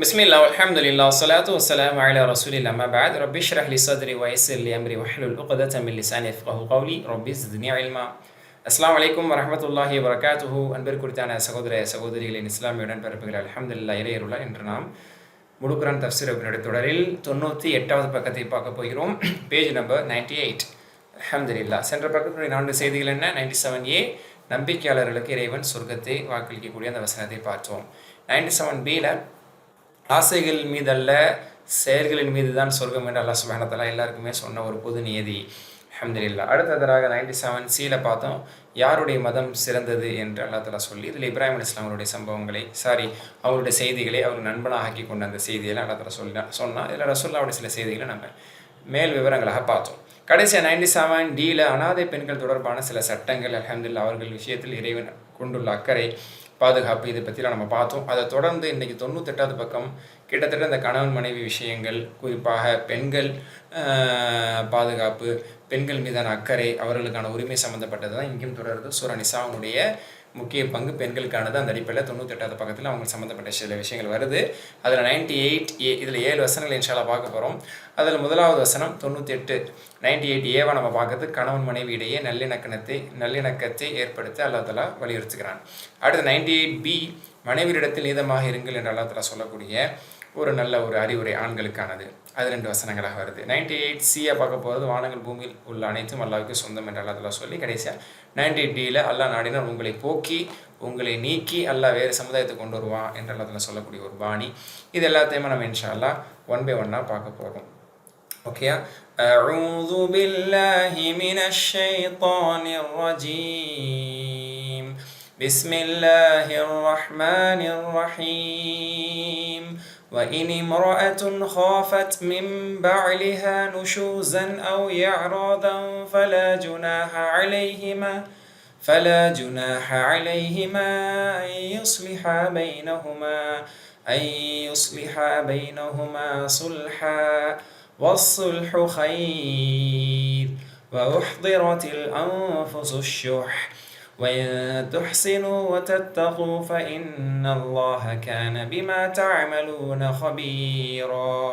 பிஸ்மில்லா அல்ஹம்துலில்லாஹ் ஸலாத்து வஸ்ஸலாமு அலா ரசூலில்லாஹ் அம்மா பஅத் ரப்பி ஷ்ரஹ் லி ஸத்ரி வ யஸ்ஸிர் லி அம்ரி வஹ்லுல் உக்ததம் மின் லிசானி யஃப்கஹு கௌலி ரப்பி ஸித்னி இல்மா. அஸ்ஸலாமு அலைக்கும் வரஹ்மத்துல்லாஹி வபரகாத்துஹு. அன்பிற்குரித்தான சகோதர சகோதரிகளின் இஸ்லாமிய உடன்பிறப்புகள் அல்ஹம்துலில்லாஹ் இறையருளால் இன்று நாம் முழு குர்ஆன் தஃப்சீர் என்னுடைய தொடரில் 98வது பக்கத்தை பார்க்க போகிறோம். Page number 98. அல்ஹம்துலில்லாஹ். சென்ற பக்கத்துடைய 4 செய்திகள் என்ன? 97A நம்பிக்கையாளர்களுக்கு இறைவன் சொர்க்கத்தை வாக்களிக்கக்கூடிய அந்த வசனத்தை பார்த்தோம். 97Bல ஆசைகள் மீதல்ல செயல்களின் மீது தான் சொர்க்கம் என்று அல்லாஹ் சுப்ஹானஹு வ தஆலா எல்லாருக்குமே சொன்ன ஒரு பொது நியதி. அல்ஹம்துலில்லாஹ். அடுத்ததாக 97Cல பார்த்தோம், யாருடைய மதம் சிறந்தது என்று அல்லாஹ் தஆலா சொல்லி இதில் இப்ராஹிம் அலைஹிஸ்ஸலாம் அவருடைய சம்பவங்களை அவருடைய செய்திகளை அவர் நண்பனாக ஆக்கி கொண்ட அந்த செய்தியெல்லாம் அல்லாஹ் தஆலா சொன்னால் இதில் ரசூலுல்லாஹ்வுடைய சில செய்திகளை நம்ம மேல் விவரங்களாக பார்த்தோம். கடைசியாக 97Dல அனாதை பெண்கள் தொடர்பான சில சட்டங்கள், அல்ஹம்துலில்லாஹ் அவர்கள் விஷயத்தில் இறைவன் கொண்டுள்ள அக்கறை, பாதுகாப்பு, இதை பற்றிலாம் நம்ம பார்த்தோம். அதை தொடர்ந்து இன்றைக்கி 98வது பக்கம் கிட்டத்தட்ட இந்த கணவன் மனைவி விஷயங்கள், குறிப்பாக பெண்கள் பாதுகாப்பு, பெண்கள் மீதான அக்கறை, அவர்களுக்கான உரிமை சம்மந்தப்பட்டது தான் இங்கேயும் தொடருது. சூரா நிசாவுடைய முக்கிய பங்கு பெண்களுக்கானது. அந்த அடிப்படையில் 98வது பக்கத்தில் அவங்க சம்மந்தப்பட்ட சில விஷயங்கள் வருது. அதில் 98A இதில் 7 வசனங்கள் இன்ஷால்லா பார்க்க போகிறோம். அதில் முதலாவது வசனம் 98Aவை நம்ம பார்க்கறது கணவன் மனைவி இடையே நல்லிணக்கத்தை ஏற்படுத்த அல்லாஹ் தஆலா வலியுறுத்துகிறான். அடுத்து 98B மனைவியிடத்தில் நீதமாக இருங்கள் என்று அல்லாஹ் தஆலா சொல்லக்கூடிய ஒரு நல்ல ஒரு அறிவுரை ஆண்களுக்கானது. அது 2 வசனங்களாக வருது. 98Cயை பார்க்க போகிறது வானங்கள் பூமியில் உள்ள அனைத்தும் அல்லாஹ்வுக்கு சொந்தம் என்று அல்லாஹ் தஆலா சொல்லி கடைசியாக 98Dல அல்லாஹ் நாடினால் உங்களை போக்கி உங்களை நீக்கி அல்லாஹ் வேறு சமுதாயத்தை கொண்டு வருவான் என்று அல்லாஹ் தஆலா சொல்லக்கூடிய ஒரு பாணி. இது எல்லாத்தையுமே நம்ம இன்ஷா அல்லாஹ் ஒன் பை ஒன்னாக பார்க்க போகிறோம். ஓகேயா? அஊது பில்லாஹி மினஷ் ஷைத்தானிர் ரஜீம். பிஸ்மில்லாஹிர் ரஹ்மானிர் ரஹீம். وإن امرأة خافت من بعلها نشوزا أو إعراضا فلا جناح عليهما أن يصلحا بينهما صلحا والصلح خير وأحضرت الأنفس الشح وإن تحسنوا وتتقوا فإن الله كان بما تعملون خبيرا.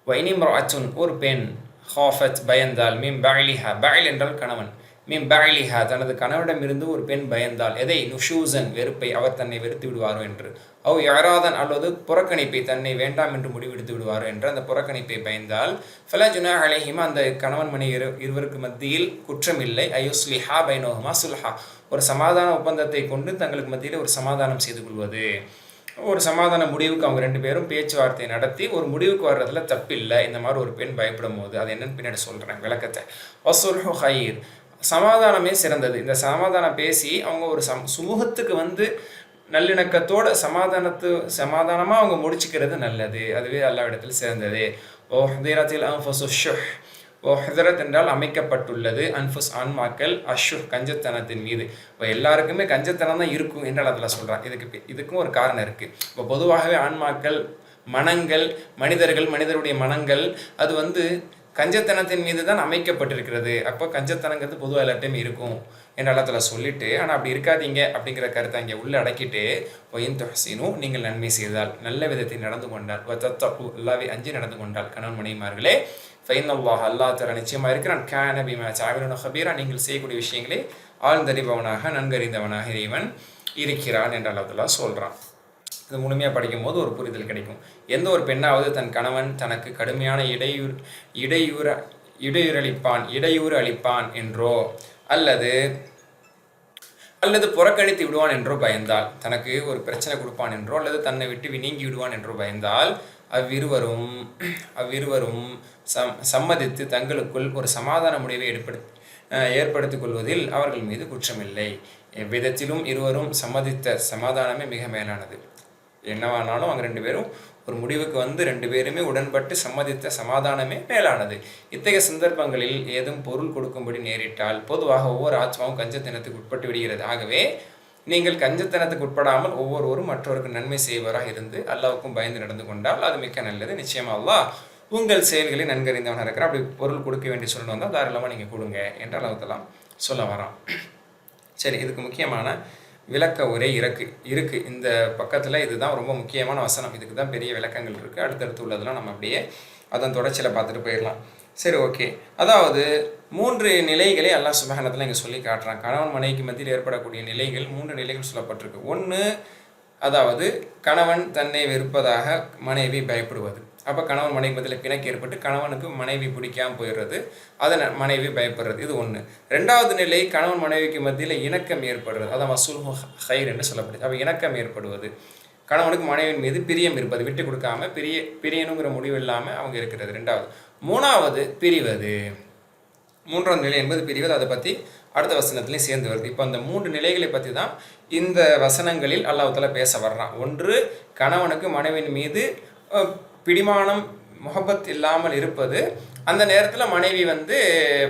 وإن امرأة ஒரு பெண் خافت பயந்தால் மின் பஅலிஹா, பஅல் என்றால் கணவன், மின் பஅலிஹா தனது கணவனிடமிருந்து ஒரு பெண் பயந்தால் எதை? நுஷூசன் வெறுப்பை, அவர் தன்னை வெறுத்து விடுவாரோ என்று, அவ் யாராதன் அல்லது புறக்கணிப்பை, தன்னை வேண்டாம் என்று முடிவெடுத்து விடுவாரோ என்று அந்த புறக்கணிப்பை பயந்தால் ஃபலா ஜுனாஹ அலைஹிமா அந்த கணவன் மனைவி இருவருக்கு மத்தியில் குற்றம் இல்லை. அயுஸ்லிஹா பைனஹுமா சுல்ஹா ஒரு சமாதான ஒப்பந்தத்தை கொண்டு தங்களுக்கு மத்தியில் ஒரு சமாதானம் செய்து கொள்வது, ஒரு சமாதான முடிவுக்கு அவங்க 2 பேரும் பேச்சுவார்த்தை நடத்தி ஒரு முடிவுக்கு வர்றதுல தப்பில்லை. இந்த மாதிரி ஒரு பெண் பயப்படும் போது அது என்னன்னு பின்னாடி சொல்கிறேன் விளக்கத்தை. வசுல்ஹு ஹைர் சமாதானமே சிறந்தது. இந்த சமாதானம் பேசி அவங்க ஒரு சுமூகத்துக்கு வந்து நல்லிணக்கத்தோட சமாதானமாக அவங்க முடிச்சுக்கிறது நல்லது. அதுவே அல்லாஹ்விடத்தில் சிறந்தது. உஹ்திரத்தில் அன்ஃபுஸு ஷுஹ், உஹ்திரத் என்றால் அமைக்கப்பட்டுள்ளது, அன்ஃபுஸ் ஆன்மாக்கள், அஷுஹ் கஞ்சத்தனத்தின் மீது. இப்போ எல்லாருக்குமே கஞ்சத்தனம் தான் இருக்கும் என்றால் அதில் சொல்கிறான். இதுக்கும் ஒரு காரணம் இருக்குது. இப்போ பொதுவாகவே ஆன்மாக்கள், மனங்கள், மனிதருடைய மனங்கள் அது வந்து கஞ்சத்தனத்தின் மீது தான் அமைக்கப்பட்டிருக்கிறது. அப்போ கஞ்சத்தனங்கிறது பொதுவாக எல்லாத்தையுமே இருக்கும் என்ற அல்லாஹ் சொல்லிட்டு, ஆனால் அப்படி இருக்காதீங்க அப்படிங்கிற கருத்தை அங்கே உள்ளே அடக்கிட்டு, ஒயின் தொஹ்சினு நீங்கள் நன்மை செய்தால், நல்ல விதத்தில் நடந்து கொண்டால், வத்தத்தகு அல்லாஹ்வை அஞ்சி நடந்து கொண்டால் கணவன் மனைவிமார்களே, ஃபைனல்லாஹ் அல்லாஹ் தஆலா நிச்சயமாக இருக்கிறான், கான பிமா தஅமலூன கபீரா நீங்கள் செய்யக்கூடிய விஷயங்களை ஆழ்ந்தறிபவனாக நன்கறிந்தவனாக இறைவன் இருக்கிறான் என்று அல்லாஹ் தஆலா சொல்கிறான். இது முழுமையாக படிக்கும் போது ஒரு புரிதல் கிடைக்கும். எந்த ஒரு பெண்ணாவது தன் கணவன் தனக்கு கடுமையான இடையூறு அளிப்பான் என்றோ அல்லது புறக்கணித்து விடுவான் என்றோ பயந்தால், தனக்கு ஒரு பிரச்சனை கொடுப்பான் என்றோ அல்லது தன்னை விட்டு நீங்கி விடுவான் என்றோ பயந்தால் அவ்விருவரும் சம்மதித்து தங்களுக்குள் ஒரு சமாதான முடிவை ஏற்படுத்திக் கொள்வதில் அவர்கள் மீது குற்றமில்லை. எவ்விதத்திலும் இருவரும் சம்மதித்த சமாதானமே மிக மேலானது. என்னவானாலும் அவங்க 2 பேரும் ஒரு முடிவுக்கு வந்து 2 பேருமே உடன்பட்டு சம்மதித்த சமாதானமே மேலானது. இத்தகைய சந்தர்ப்பங்களில் ஏதும் பொருள் கொடுக்கும்படி நேரிட்டால் பொதுவாக ஒவ்வொரு ஆத்மாவும் கஞ்சத்தனத்துக்கு உட்பட்டு விடுகிறது. ஆகவே நீங்கள் கஞ்சத்தனத்துக்கு உட்படாமல் ஒவ்வொருவரும் மற்றவருக்கு நன்மை செய்வராக இருந்து அல்லாஹ்வுக்கும் பயந்து நடந்து கொண்டால் அது மிக்க நல்லது. நிச்சயமாக அல்லாஹ் உங்கள் செயல்களை நன்கறிந்தவனாக இருக்கிறான். அப்படி பொருள் கொடுக்க வேண்டிய சொல்லணும் வந்தால் தாராளமாக நீங்கள் கொடுங்க என்று அல்லாஹ் தஆலா சொல்ல வரான். சரி, இதுக்கு முக்கியமான விளக்க உரை இருக்கு இந்த பக்கத்தில். இதுதான் ரொம்ப முக்கியமான வசனம். இதுக்கு தான் பெரிய விளக்கங்கள் இருக்குது. அடுத்தடுத்து உள்ளதெல்லாம் நம்ம அப்படியே அதன் தொடர்ச்சியில் பார்த்துட்டு போயிடலாம். சரி, ஓகே. அதாவது 3 நிலைகளை அல்லாஹ் சுப்ஹானஹு இங்கே சொல்லி காட்டுறான். கணவன் மனைவிக்கு மத்தியில் ஏற்படக்கூடிய நிலைகள் 3 நிலைகள் சொல்லப்பட்டிருக்கு. ஒன்று, அதாவது கணவன் தன்னை வெறுப்பதாக மனைவி பயப்படுவது. அப்போ கணவன் மனைவி மத்தியில் பிணக்கு ஏற்பட்டு கணவனுக்கு மனைவி பிடிக்காமல் போயிடுறது, அதை மனைவி பயப்படுறது. இது ஒன்று. 2வது நிலை, கணவன் மனைவிக்கு மத்தியில் இணக்கம் ஏற்படுறது. அதான் வசூல் ஹைர் என்று சொல்லப்படுது. அப்போ இணக்கம் ஏற்படுவது, கணவனுக்கு மனைவியின் மீது பிரியம் இருப்பது, விட்டு கொடுக்காம பிரியணுங்கிற முடிவு இல்லாமல் அவங்க இருக்கிறது 2வது. 3வது பிரிவது. 3வது நிலை என்பது பிரிவது. அதை பற்றி அடுத்த வசனத்துலேயும் சேர்ந்து வருது. இப்போ அந்த 3 நிலைகளை பற்றி தான் இந்த வசனங்களில் அல்லாஹ் தஆலா பேச வர்றான். ஒன்று, கணவனுக்கு மனைவியின் மீது பிடிமானம் முஹப்பத் இல்லாமல் இருப்பது, அந்த நேரத்தில் மனைவி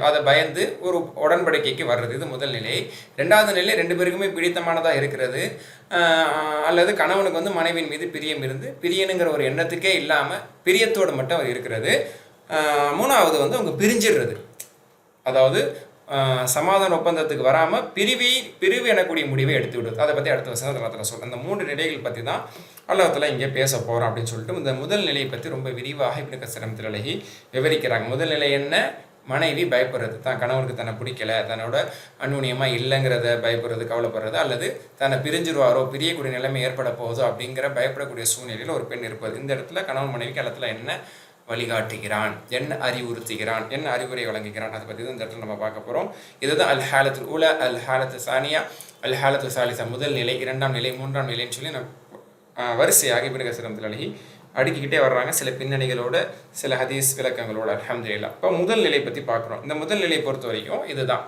அதை பயந்து ஒரு உடன்படிக்கைக்கு வர்றது. இது முதல் நிலை. 2வது நிலை, 2 பேருக்குமே பிடித்தமானதாக இருக்கிறது, அல்லது கணவனுக்கு மனைவியின் மீது பிரியம் இருந்து பிரியனுங்கிற ஒரு எண்ணத்துக்கே இல்லாமல் பிரியத்தோடு மட்டும் அவர் இருக்கிறது. 3வது அவங்க பிரிஞ்சிடுறது. அதாவது சமாதான ஒப்பந்தத்துக்கு வராமல் பிரிவு எனக்கூடிய முடிவை எடுத்து விடுது. அதை பற்றி அடுத்த வசனத்தில் சொல்கிறேன். அந்த 3 நிலைகள் பற்றி தான் அல்லாஹ் தஆலா இங்கே பேச போகிறோம் அப்படின்னு சொல்லிட்டு இந்த முதல் நிலையை பற்றி ரொம்ப விரிவாக இப்னு கஸீர் ரஹ்மத்துல்லாஹி விவரிக்கிறாங்க. முதல் நிலை என்ன? மனைவி பயப்படுறது, தான் கணவனுக்கு தன்னை பிடிக்கல, தன்னோட அந்யூன்யமாக இல்லைங்கிறத பயப்படுறது, கவலைப்படுறது, அல்லது தன்னை பிரிஞ்சிருவாரோ, பிரியக்கூடிய நிலைமை ஏற்பட போகுதோ அப்படிங்கிற பயப்படக்கூடிய சூழ்நிலையில் ஒரு பெண் இருப்பது. இந்த இடத்துல கணவன் மனைவிக்கு அல்லத்தில் என்ன வழிகாட்டுகிறான், என்ன அறிவுறுத்துகிறான், என்ன அறிவுரை வழங்குகிறான், அதை பற்றி தான் இந்த இடத்துல நம்ம பார்க்க போகிறோம். இதுதான் அல் ஹாலத்துல் ஊலா, அல் ஹாலத்து சானியா, அல் ஹாலத்து சாலிசா. முதல் நிலை, 2ஆம் நிலை, 3ஆம் நிலைன்னு சொல்லி நம்ம வரிசையாக இப்னு கஸீர் ரஹ்மத்துல்லாஹி அடுக்கிக்கிட்டே வர்றாங்க, சில பின்னணிகளோட, சில ஹதீஸ் விளக்கங்களோட. அல்ஹம்துலில்லாஹ். இப்போ முதல் நிலை பற்றி பார்க்குறோம். இந்த முதல் நிலையை பொறுத்த வரைக்கும் இதுதான்.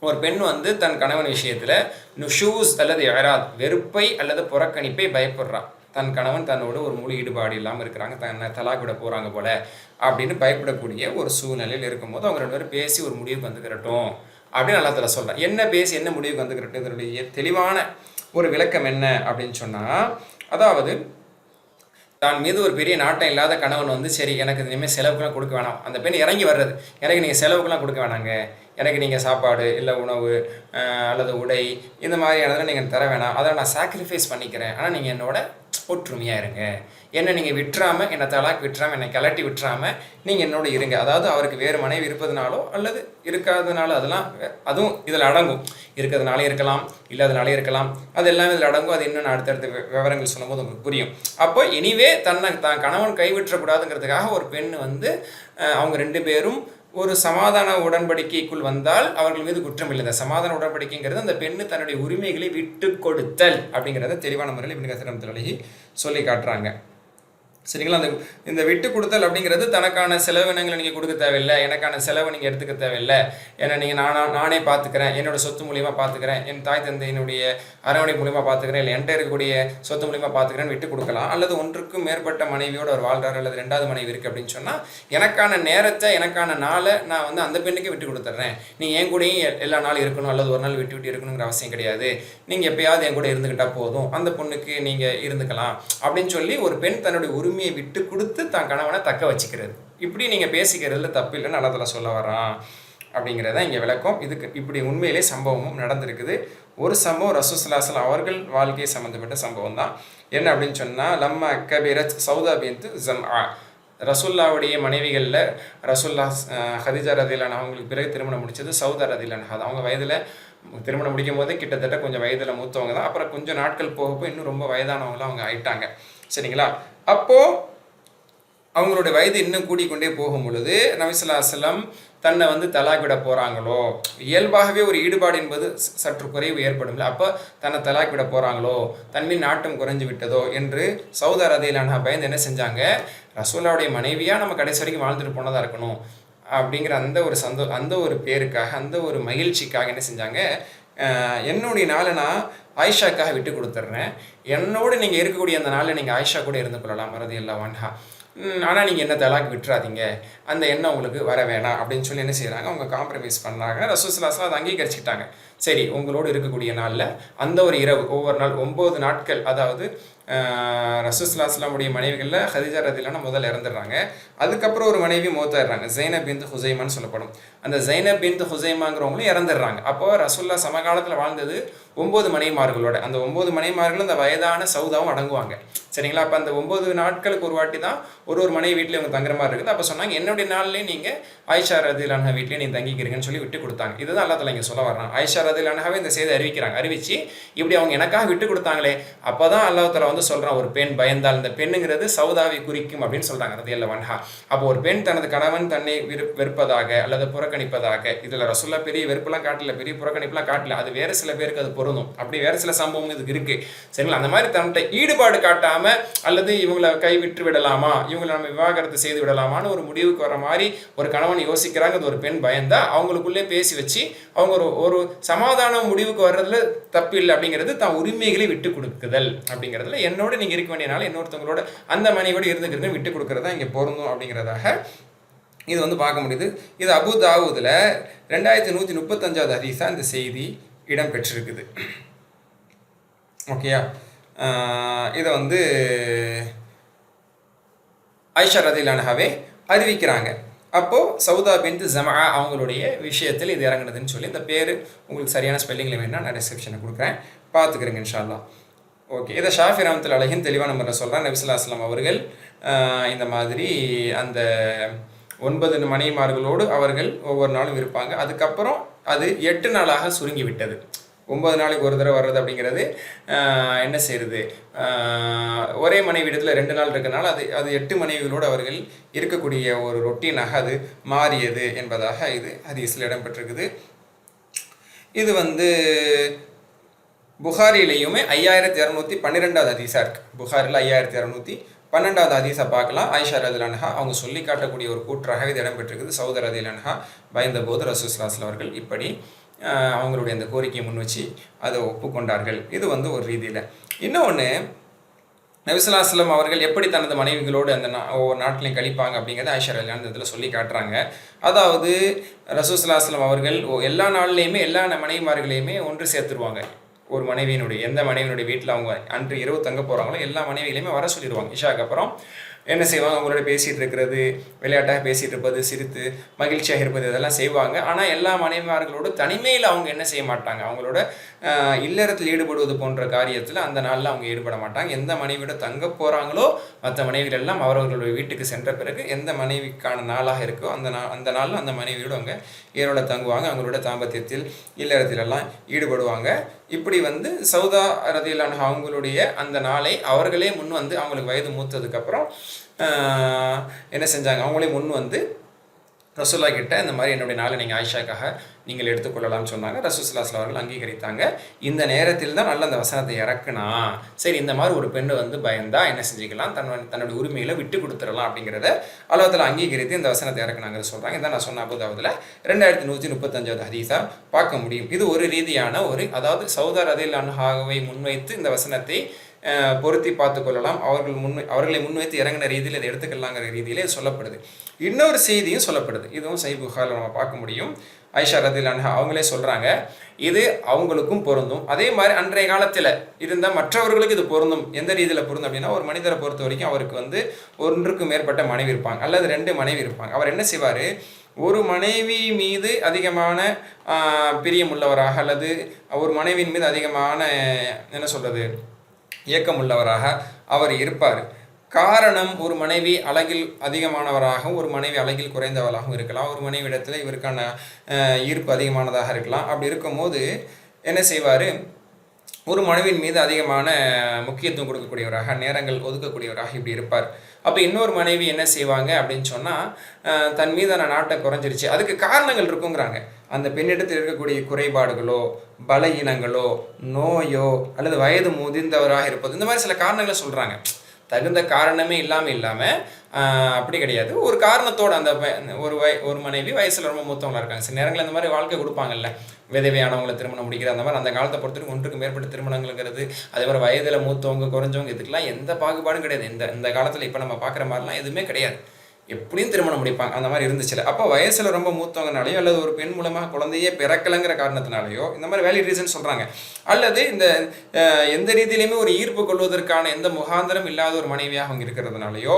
ஒரு பெண் தன் கணவன் விஷயத்தில் நுஷூஸ் அல்லது இராத், வெறுப்பை அல்லது புறக்கணிப்பை பயப்படுறான். தன் கணவன் தன்னோட ஒரு முழு ஈடுபாடு இல்லாமல் இருக்கிறாங்க, தன்னை தலாக் விட போகிறாங்க போல அப்படின்னு பயப்படக்கூடிய ஒரு சூழ்நிலையில் இருக்கும்போது அவங்க 2 பேரும் பேசி ஒரு முடிவுக்கு வந்துக்கிறட்டும் அப்படின்னு அல்லாஹ் தஆலா சொல்கிறான். என்ன பேசி என்ன முடிவுக்கு வந்துக்கிறட்டும், இதனுடைய தெளிவான ஒரு விளக்கம் என்ன அப்படின்னு சொன்னால், அதாவது தான் மீது ஒரு பெரிய நாட்டம் இல்லாத கணவன் சரி எனக்கு இனிமேல் செலவுக்குலாம் கொடுக்க வேணாம். அந்த பெண் இறங்கி வர்றது, எனக்கு நீங்கள் செலவுக்குலாம் கொடுக்க வேணாங்க, எனக்கு நீங்கள் சாப்பாடு இல்லை உணவு அல்லது உடை இந்த மாதிரியானதெல்லாம் நீங்கள் தர வேணாம், அதை நான் சாக்ரிஃபைஸ் பண்ணிக்கிறேன், ஆனால் நீங்கள் என்னோட ஒற்றுமையாக இருங்க, என்னை நீங்கள் விட்டுறாமல், என்னை தலாக் விட்டுறாமல், என்னை கலட்டி விட்டுறாமல் நீங்கள் என்னோட இருங்க. அதாவது அவருக்கு வேறு மனைவி இருப்பதுனாலோ அல்லது இருக்காதனாலோ அதுவும் இதில் அடங்கும். இருக்கிறதுனாலே இருக்கலாம், இல்லாதனாலே இருக்கலாம், அது எல்லாமே இதில் அடங்கும். அது இன்னும் நான் அடுத்தடுத்த விவரங்கள் சொல்லும்போது உங்களுக்கு புரியும். அப்போ இனிவே தான் கணவன் கைவிற்றக்கூடாதுங்கிறதுக்காக ஒரு பெண் அவங்க 2 பேரும் ஒரு சமாதான உடன்படிக்கைக்குள் வந்தால் அவர்கள் மீது குற்றம் இல்லை. இந்த சமாதான உடன்படிக்கைங்கிறது அந்த பெண்ணு தன்னுடைய உரிமைகளை விட்டு கொடுத்தல் அப்படிங்கிறத தெளிவான முறையில் இப்னு கஸீர் ரஹ்மத்துல்லாஹி சொல்லி காட்டுறாங்க. சரிங்களா? இந்த விட்டு கொடுத்தல் அப்படிங்கிறது தனக்கான செலவினங்களை நீங்கள் கொடுக்க தேவையில்லை, எனக்கான செலவை நீங்கள் எடுத்துக்க தேவையில்லை, ஏன்னா நீங்கள் நானே பார்த்துக்கிறேன், என்னோட சொத்து மூலியமாக பார்த்துக்கிறேன், என் தாய் தந்தையினுடைய அரவணை மூலியமாக பார்த்துக்கிறேன், இல்லை என்கிட்ட இருக்கக்கூடிய சொத்து மூலியமாக பார்த்துக்கிறேன்னு விட்டு கொடுக்கலாம். அல்லது ஒன்றுக்கும் மேற்பட்ட மனைவியோடு அவர் வாழ்கிறார், அல்லது 2வது மனைவி இருக்குது அப்படின்னு சொன்னால் எனக்கான நேரத்தை, எனக்கான நாளை நான் அந்த பெண்ணுக்கு விட்டு கொடுத்துட்றேன், நீங்கள் என் கூடயும் எல்லா நாளும் இருக்கணும் அல்லது ஒரு நாள் விட்டு இருக்கணுங்கிற அவசியம் கிடையாது, நீங்கள் எப்பயாவது என் கூட இருந்துக்கிட்டால் போதும், அந்த பொண்ணுக்கு நீங்கள் இருந்துக்கலாம் அப்படின்னு சொல்லி ஒரு பெண் தன்னுடைய உரிமையை விட்டு கொடுத்து தான் கணவனை தக்க வச்சுக்கிறது. இப்படி நீங்கள் பேசிக்கிறதுல தப்பு இல்லைன்னு அல்லாஹ் தஆலா சொல்ல வரான் அப்படிங்கிறத இங்கே விளக்கம். இதுக்கு இப்படி உண்மையிலே சம்பவமும் நடந்திருக்குது. ஒரு சம்பவம் ரசூல் ஸல்லல்லாஹு அலைஹி வஸல்லம் அவர்கள் வாழ்க்கையை சம்மந்தப்பட்ட சம்பவம் தான். என்ன அப்படின்னு சொன்னால், லம்மா கபீரத் சௌதா பின்த் ஸம்ஆ, ரசூல்லாவுடைய மனைவிகளில் ரசூல்லா ஹதீஜா ரதியல்லாஹு அன்ஹா அவங்களுக்கு பிறகு திருமணம் முடிச்சது சௌதா ரதியல்லாஹு அன்ஹா. அவங்க வயதில் திருமணம் முடிக்கும் போதே கிட்டத்தட்ட கொஞ்சம் வயதில் மூத்தவங்க தான். அப்புறம் கொஞ்சம் நாட்கள் போகப்போ இன்னும் ரொம்ப வயதானவங்களாம் அவங்க ஆயிட்டாங்க. சரிங்களா? அப்போது அவங்களுடைய வயது இன்னும் கூடிக்கொண்டே போகும் பொழுது நபி ஸல்லல்லாஹு அலைஹி வஸல்லம் தன்னை தலாக் விட போகிறாங்களோ, இயல்பாகவே ஒரு ஈடுபாடு என்பது சற்று குறைவு ஏற்படும், அப்போ தன்னை தலாக் விட போகிறாங்களோ, தன்மீன் நாட்டம் குறைஞ்சு விட்டதோ என்று சௌதா ரதியல்லாஹு அன்ஹா பயந்து என்ன செஞ்சாங்க, ரசூலுல்லாஹ்வுடைய மனைவியாக நம்ம கடைசி வரைக்கும் வாழ்ந்துட்டு போனதாக இருக்கணும் அப்படிங்கிற அந்த ஒரு பேருக்காக, அந்த ஒரு மகிழ்ச்சிக்காக என்ன செஞ்சாங்க, என்னுடைய நாளை நான் ஆயிஷாக்காக விட்டு கொடுத்துட்றேன், என்னோடு நீங்கள் இருக்கக்கூடிய அந்த நாளில் நீங்கள் ஆயிஷா கூட இருந்து கொள்ளலாம் ரதியல்லாஹு அன்ஹா, ஆனால் நீங்கள் என்ன தலாக் விட்டுறாதீங்க, அந்த எண்ணம் உங்களுக்கு வர வேணாம் அப்படின்னு சொல்லி என்ன செய்கிறாங்க, அவங்க காம்ப்ரமைஸ் பண்ணாங்க. ரசூல் ஸல்லல்லாஹு அலைஹி வஸல்லம் அதை அங்கீகரிச்சுக்கிட்டாங்க. சரி, உங்களோடு இருக்கக்கூடிய நாளில் அந்த ஒரு இரவு, ஒவ்வொரு நாள் 9 நாட்கள், அதாவது ரசூலுல்லாஹி மனைவிகளில் ஹதீஜா ரதியல்லாஹு முதல்ல இறந்துடுறாங்க. அதுக்கப்புறம் ஒரு மனைவி மௌத்தாயிடுறாங்க, ஜைனப் பின்த் ஹுசைமான்னு சொல்லப்படும். அந்த ஜைனப் பின்த் ஹுசைமாங்கிறவங்களும் இறந்துடுறாங்க. அப்போ ரசூலுல்லாஹ் சமகாலத்தில் வாழ்ந்தது 9 மனைவிமார்களோட. அந்த 9 மனைவிமார்களும் அந்த வயதான சௌதாவும் அடங்குவாங்க. சரிங்களா? அப்போ அந்த 9 நாட்களுக்கு ஒரு வாட்டி தான் ஒரு மனைவி வீட்டில் இவங்க தங்குற மாதிரி இருக்குது. அப்போ சொன்னாங்க, என்னுடைய நாள்லேயே நீங்கள் ஆயிஷா ரதியல்லாஹு வீட்டிலே நீங்கள் தங்கிக்கிறீங்கன்னு சொல்லி விட்டு கொடுத்தாங்க. இதுதான் அல்லாஹ் தஆலா இங்கே சொல்ல வர்றாங்க. ஆயிஷா ரதியல்லாஹுவே இந்த செய்தி அறிவிச்சு இப்படி அவங்க எனக்காக விட்டு கொடுத்தாங்களே, அப்போ தான் அல்லாஹ் தஆலா வந்து சொல்கிறான், ஒரு பெண் பயந்தால், இந்த பெண்ணுங்கிறது சௌதாவை குறிக்கும் அப்படின்னு சொல்கிறாங்க ரதியல்லாஹு அன்ஹா. அப்போ ஒரு பெண் தனது கணவன் தன்னை வெறுப்பதாக அல்லது புறக்கணிப்பதாக, இதில் ரசூலுல்லாஹ் பெரிய வெறுப்பெல்லாம் காட்டல, பெரிய புறக்கணிப்புலாம் காட்டல, அது வேறு சில பேருக்கு அது பொருந்தும். அப்படி வேறு சில சம்பவம் இதுக்கு இருக்குது. சரிங்களா? அந்த மாதிரி தன்கிட்ட ஈடுபாடு காட்டாமல் அல்லது இவங்களை கைவிட்டு விடலாமா, இவங்களை நம்ம விவாகரத்து செய்து விடலாமான்னு ஒரு முடிவுக்கு வர மாதிரி ஒரு கணவன் யோசிக்கிறாங்க. அது ஒரு பெண் பயந்தா அவங்களுக்குள்ளே பேசி வச்சு அவங்க ஒரு சமாதான முடிவுக்கு வர்றதுல தப்பு இல்லை அப்படிங்கிறது, தான் உரிமைகளை விட்டு கொடுக்குதல் அப்படிங்கிறதுல என்னோட நீங்கள் இருக்க வேண்டியனால இன்னொருத்தவங்களோட அந்த மனைவியோடு இருந்துக்கிறது விட்டு கொடுக்குறதா இங்கே பொருந்தும் அப்படிங்கிறதாக இது வந்து பார்க்க முடியுது. இது அபு தாவூதில் 2135வது ஹதீஸாக இந்த செய்தி இடம்பெற்றிருக்குது. ஓகேயா? இதை வந்து ஆயிஷா ரதியல்லாஹு அன்ஹாவே அறிவிக்கிறாங்க. அப்போது சௌதா பின்த் ஜமா அவங்களுடைய விஷயத்தில் இது இறங்குனதுன்னு சொல்லி, இந்த பேர் உங்களுக்கு சரியான ஸ்பெல்லிங்கில் வேணும்னா நான் டிஸ்கிரிப்ஷனில் கொடுக்குறேன், பார்த்துக்கிறேங்க இன்ஷா அல்லாஹ். ஓகே, இதை ஷாஃபி ரஹ்மத்துல்லாஹி அலைஹி தெளிவான முறையில் சொல்கிறார். நபி ஸல்லல்லாஹு அலைஹி வஸல்லம் அவர்கள் இந்த மாதிரி அந்த 9 மனைவிமார்களோடு அவர்கள் ஒவ்வொரு நாளும் இருப்பாங்க. அதுக்கப்புறம் அது 8 நாளாக சுருங்கி விட்டது. 9 நாளைக்கு ஒரு தடவை வர்றது அப்படிங்கிறது என்ன செய்யுது, ஒரே மனைவி இடத்துல 2 நாள் இருக்கிறனால அது 8 மனைவிகளோடு அவர்கள் இருக்கக்கூடிய ஒரு ரொட்டீனாக அது மாறியது என்பதாக இது ஹதீஸில் இடம்பெற்றிருக்குது. இது வந்து புகாரிலையுமே 5212வது ஹதீஸாக இருக்குது. புகாரில் 5212வது ஹதீஸை பார்க்கலாம். ஆயிஷா ரதியல்லாஹு அன்ஹா அவங்க சொல்லி காட்டக்கூடிய ஒரு கூற்றாக இது இடம்பெற்றிருக்குது. சௌதா ரதியல்லாஹு அன்ஹா பயந்த போது ரசூலுல்லாஹி ஸல்லல்லாஹு அவர்கள் இப்படி அவங்களுடைய அந்த கோரிக்கையை முன் வச்சு அதை ஒப்புக்கொண்டார்கள். இது வந்து ஒரு ரீதியில். இன்னொன்று, நபி ஸல்லல்லாஹு அலைஹி வஸல்லம் அவர்கள் எப்படி தனது மனைவிகளோடு அந்த ஒவ்வொரு நாட்டிலையும் கழிப்பாங்க அப்படிங்கிறத ஆயிஷா ரலியல்லாஹு அன்ஹா இதில் சொல்லி காட்டுறாங்க. அதாவது ரசூல் ஸல்லல்லாஹு அலைஹி வஸல்லம் அவர்கள் எல்லா நாள்லேயுமே எல்லா மனைவிமார்களையுமே ஒன்று சேர்த்துருவாங்க. ஒரு மனைவியினுடைய எந்த மனைவியினுடைய வீட்டில் அவங்க அன்று இரவு தங்க போகிறாங்களோ எல்லா மனைவிகளையுமே வர சொல்லிடுவாங்க. இஷாக்கு அப்புறம் என்ன செய்வாங்க, அவங்களோட பேசிகிட்டு இருக்கிறது, விளையாட்டாக பேசிகிட்டு இருப்பது, சிரித்து மகிழ்ச்சியாக இருப்பது, இதெல்லாம் செய்வாங்க. ஆனால் எல்லா மனைவிமார்களோடு தனிமையில் அவங்க என்ன செய்ய மாட்டாங்க, அவங்களோட இல்லறத்தில் ஈடுபடுவது போன்ற காரியத்தில் அந்த நாளில் அவங்க ஈடுபட மாட்டாங்க. எந்த மனைவியோட தங்க போகிறாங்களோ மற்ற மனைவிகள் எல்லாம் அவர்களுடைய வீட்டுக்கு சென்ற பிறகு எந்த மனைவிக்கான நாளாக இருக்கோ அந்த நாளில் அந்த மனைவியோடு அவங்க ஈரோட தங்குவாங்க. அவங்களோட தாம்பத்தியத்தில் இல்லறத்திலெல்லாம் ஈடுபடுவாங்க. இப்படி வந்து சௌதா ரதியல்லாஹு அன்ஹா அவங்களுடைய அந்த நாளை அவர்களே முன் வந்து, அவங்களுக்கு வயது மூத்ததுக்கப்புறம் என்ன செஞ்சாங்க, அவங்களே முன் வந்து ரசூலுல்லாஹ் கிட்ட இந்த மாதிரி என்னுடைய நாளை நீங்கள் ஆயிஷாக்காக நீங்கள் எடுத்துக்கொள்ளலாம்னு சொன்னாங்க. ரசூல் ஸல்லல்லாஹு அலைஹி வஸல்லம் அவர்கள் அங்கீகரித்தாங்க. இந்த நேரத்தில் தான் நல்ல அந்த வசனத்தை இறக்குனா, சரி இந்த மாதிரி ஒரு பெண்ணு வந்து பயந்தா என்ன செஞ்சுக்கலாம், தன்னுடைய உரிமையில விட்டு கொடுத்துடலாம் அப்படிங்கிறத அல்லாஹ் தஆலா அங்கீகரித்து இந்த வசனத்தை இறக்குனாங்க சொல்கிறாங்க. இதான் நான் சொன்ன அபூ தாவூதுல 2135வது ஹதீஸா பார்க்க முடியும். இது ஒரு ரீதியான அதாவது சௌதா ரதியல்லாஹு அன்ஹாவை முன்வைத்து இந்த வசனத்தை பொருத்தி பார்த்து கொள்ளலாம். அவர்களை முன்வைத்து இறங்கின ரீதியில் இதை எடுத்துக்கலாங்கிற ரீதியிலே சொல்லப்படுது. இன்னொரு செய்தியும் சொல்லப்படுது, இதுவும் சஹீஹ் புகாரில் நம்ம பார்க்க முடியும். ஆயிஷா ரதியல்லாஹு அன்ஹா அவங்களே சொல்கிறாங்க, இது அவங்களுக்கும் பொருந்தும். அதே மாதிரி அன்றைய காலத்தில் இருந்தால் மற்றவர்களுக்கு இது பொருந்தும். எந்த ரீதியில் பொருந்தும் அப்படின்னா, ஒரு மனிதரை பொறுத்த வரைக்கும் அவருக்கு வந்து ஒன்றுக்கு மேற்பட்ட மனைவி இருப்பாங்க அல்லது 2 மனைவி இருப்பாங்க. அவர் என்ன செய்வார், ஒரு மனைவி மீது அதிகமான பிரியம் உள்ளவராக அல்லது ஒரு மனைவியின் மீது அதிகமான என்ன சொல்கிறது இயக்கம் உள்ளவராக அவர் இருப்பார். காரணம், ஒரு மனைவி அழகில் அதிகமானவராகவும் ஒரு மனைவி அழகில் குறைந்தவராகவும் இருக்கலாம். ஒரு மனைவி இடத்துல இவருக்கான ஈர்ப்பு அதிகமானதாக இருக்கலாம். அப்படி இருக்கும்போது என்ன செய்வார், ஒரு மனைவியின் மீது அதிகமான முக்கியத்துவம் கொடுக்கக்கூடியவராக, நேரங்கள் ஒதுக்கக்கூடியவராக இப்படி இருப்பார். அப்போ இன்னொரு மனைவி என்ன செய்வாங்க அப்படின்னு சொன்னால், தன் மீதான நாட்டை குறைஞ்சிருச்சு, அதுக்கு காரணங்கள் இருக்குங்கிறாங்க. அந்த பெண்ணிடத்தில் இருக்கக்கூடிய குறைபாடுகளோ, பலகீனங்களோ, நோயோ அல்லது வயது முதிர்ந்தவராக இருப்பது, இந்த மாதிரி சில காரணங்களை சொல்கிறாங்க. தகுந்த காரணமே இல்லாமல் அப்படி கிடையாது, ஒரு காரணத்தோடு அந்த ஒரு மனைவி வயசில் ரொம்ப மூத்தவங்களாக இருக்காங்க. சில நேரங்களில் அந்த மாதிரி வாழ்க்கை கொடுப்பாங்கல்ல, விதவையானவங்களை திருமணம் முடிக்கிற அந்த மாதிரி. அந்த காலத்தை பொறுத்தவரைக்கும் ஒன்றுக்கு மேற்பட்ட திருமணங்கள்ங்கிறது, அதே மாதிரி வயதில் மூத்தவங்க குறைஞ்சவங்க இதுக்கெல்லாம் எந்த பாகுபாடும் கிடையாது. இந்த காலத்தில் இப்போ நம்ம பார்க்குற மாதிரிலாம் எதுவுமே கிடையாது. எப்படியும் திருமணம் முடிப்பாங்க. அந்த மாதிரி இருந்துச்சுல. அப்போ வயசில் ரொம்ப மூத்தவங்கனாலையோ அல்லது ஒரு பெண் மூலமாக குழந்தையே பிறக்கலைங்கிற காரணத்தினாலையோ இந்த மாதிரி வேலிட் ரீசன் சொல்கிறாங்க. அல்லது இந்த எந்த ரீதியிலையுமே ஒரு ஈர்ப்பு கொள்வதற்கான எந்த முகாந்திரம் இல்லாத ஒரு மனைவியாக அவங்க இருக்கிறதுனாலையோ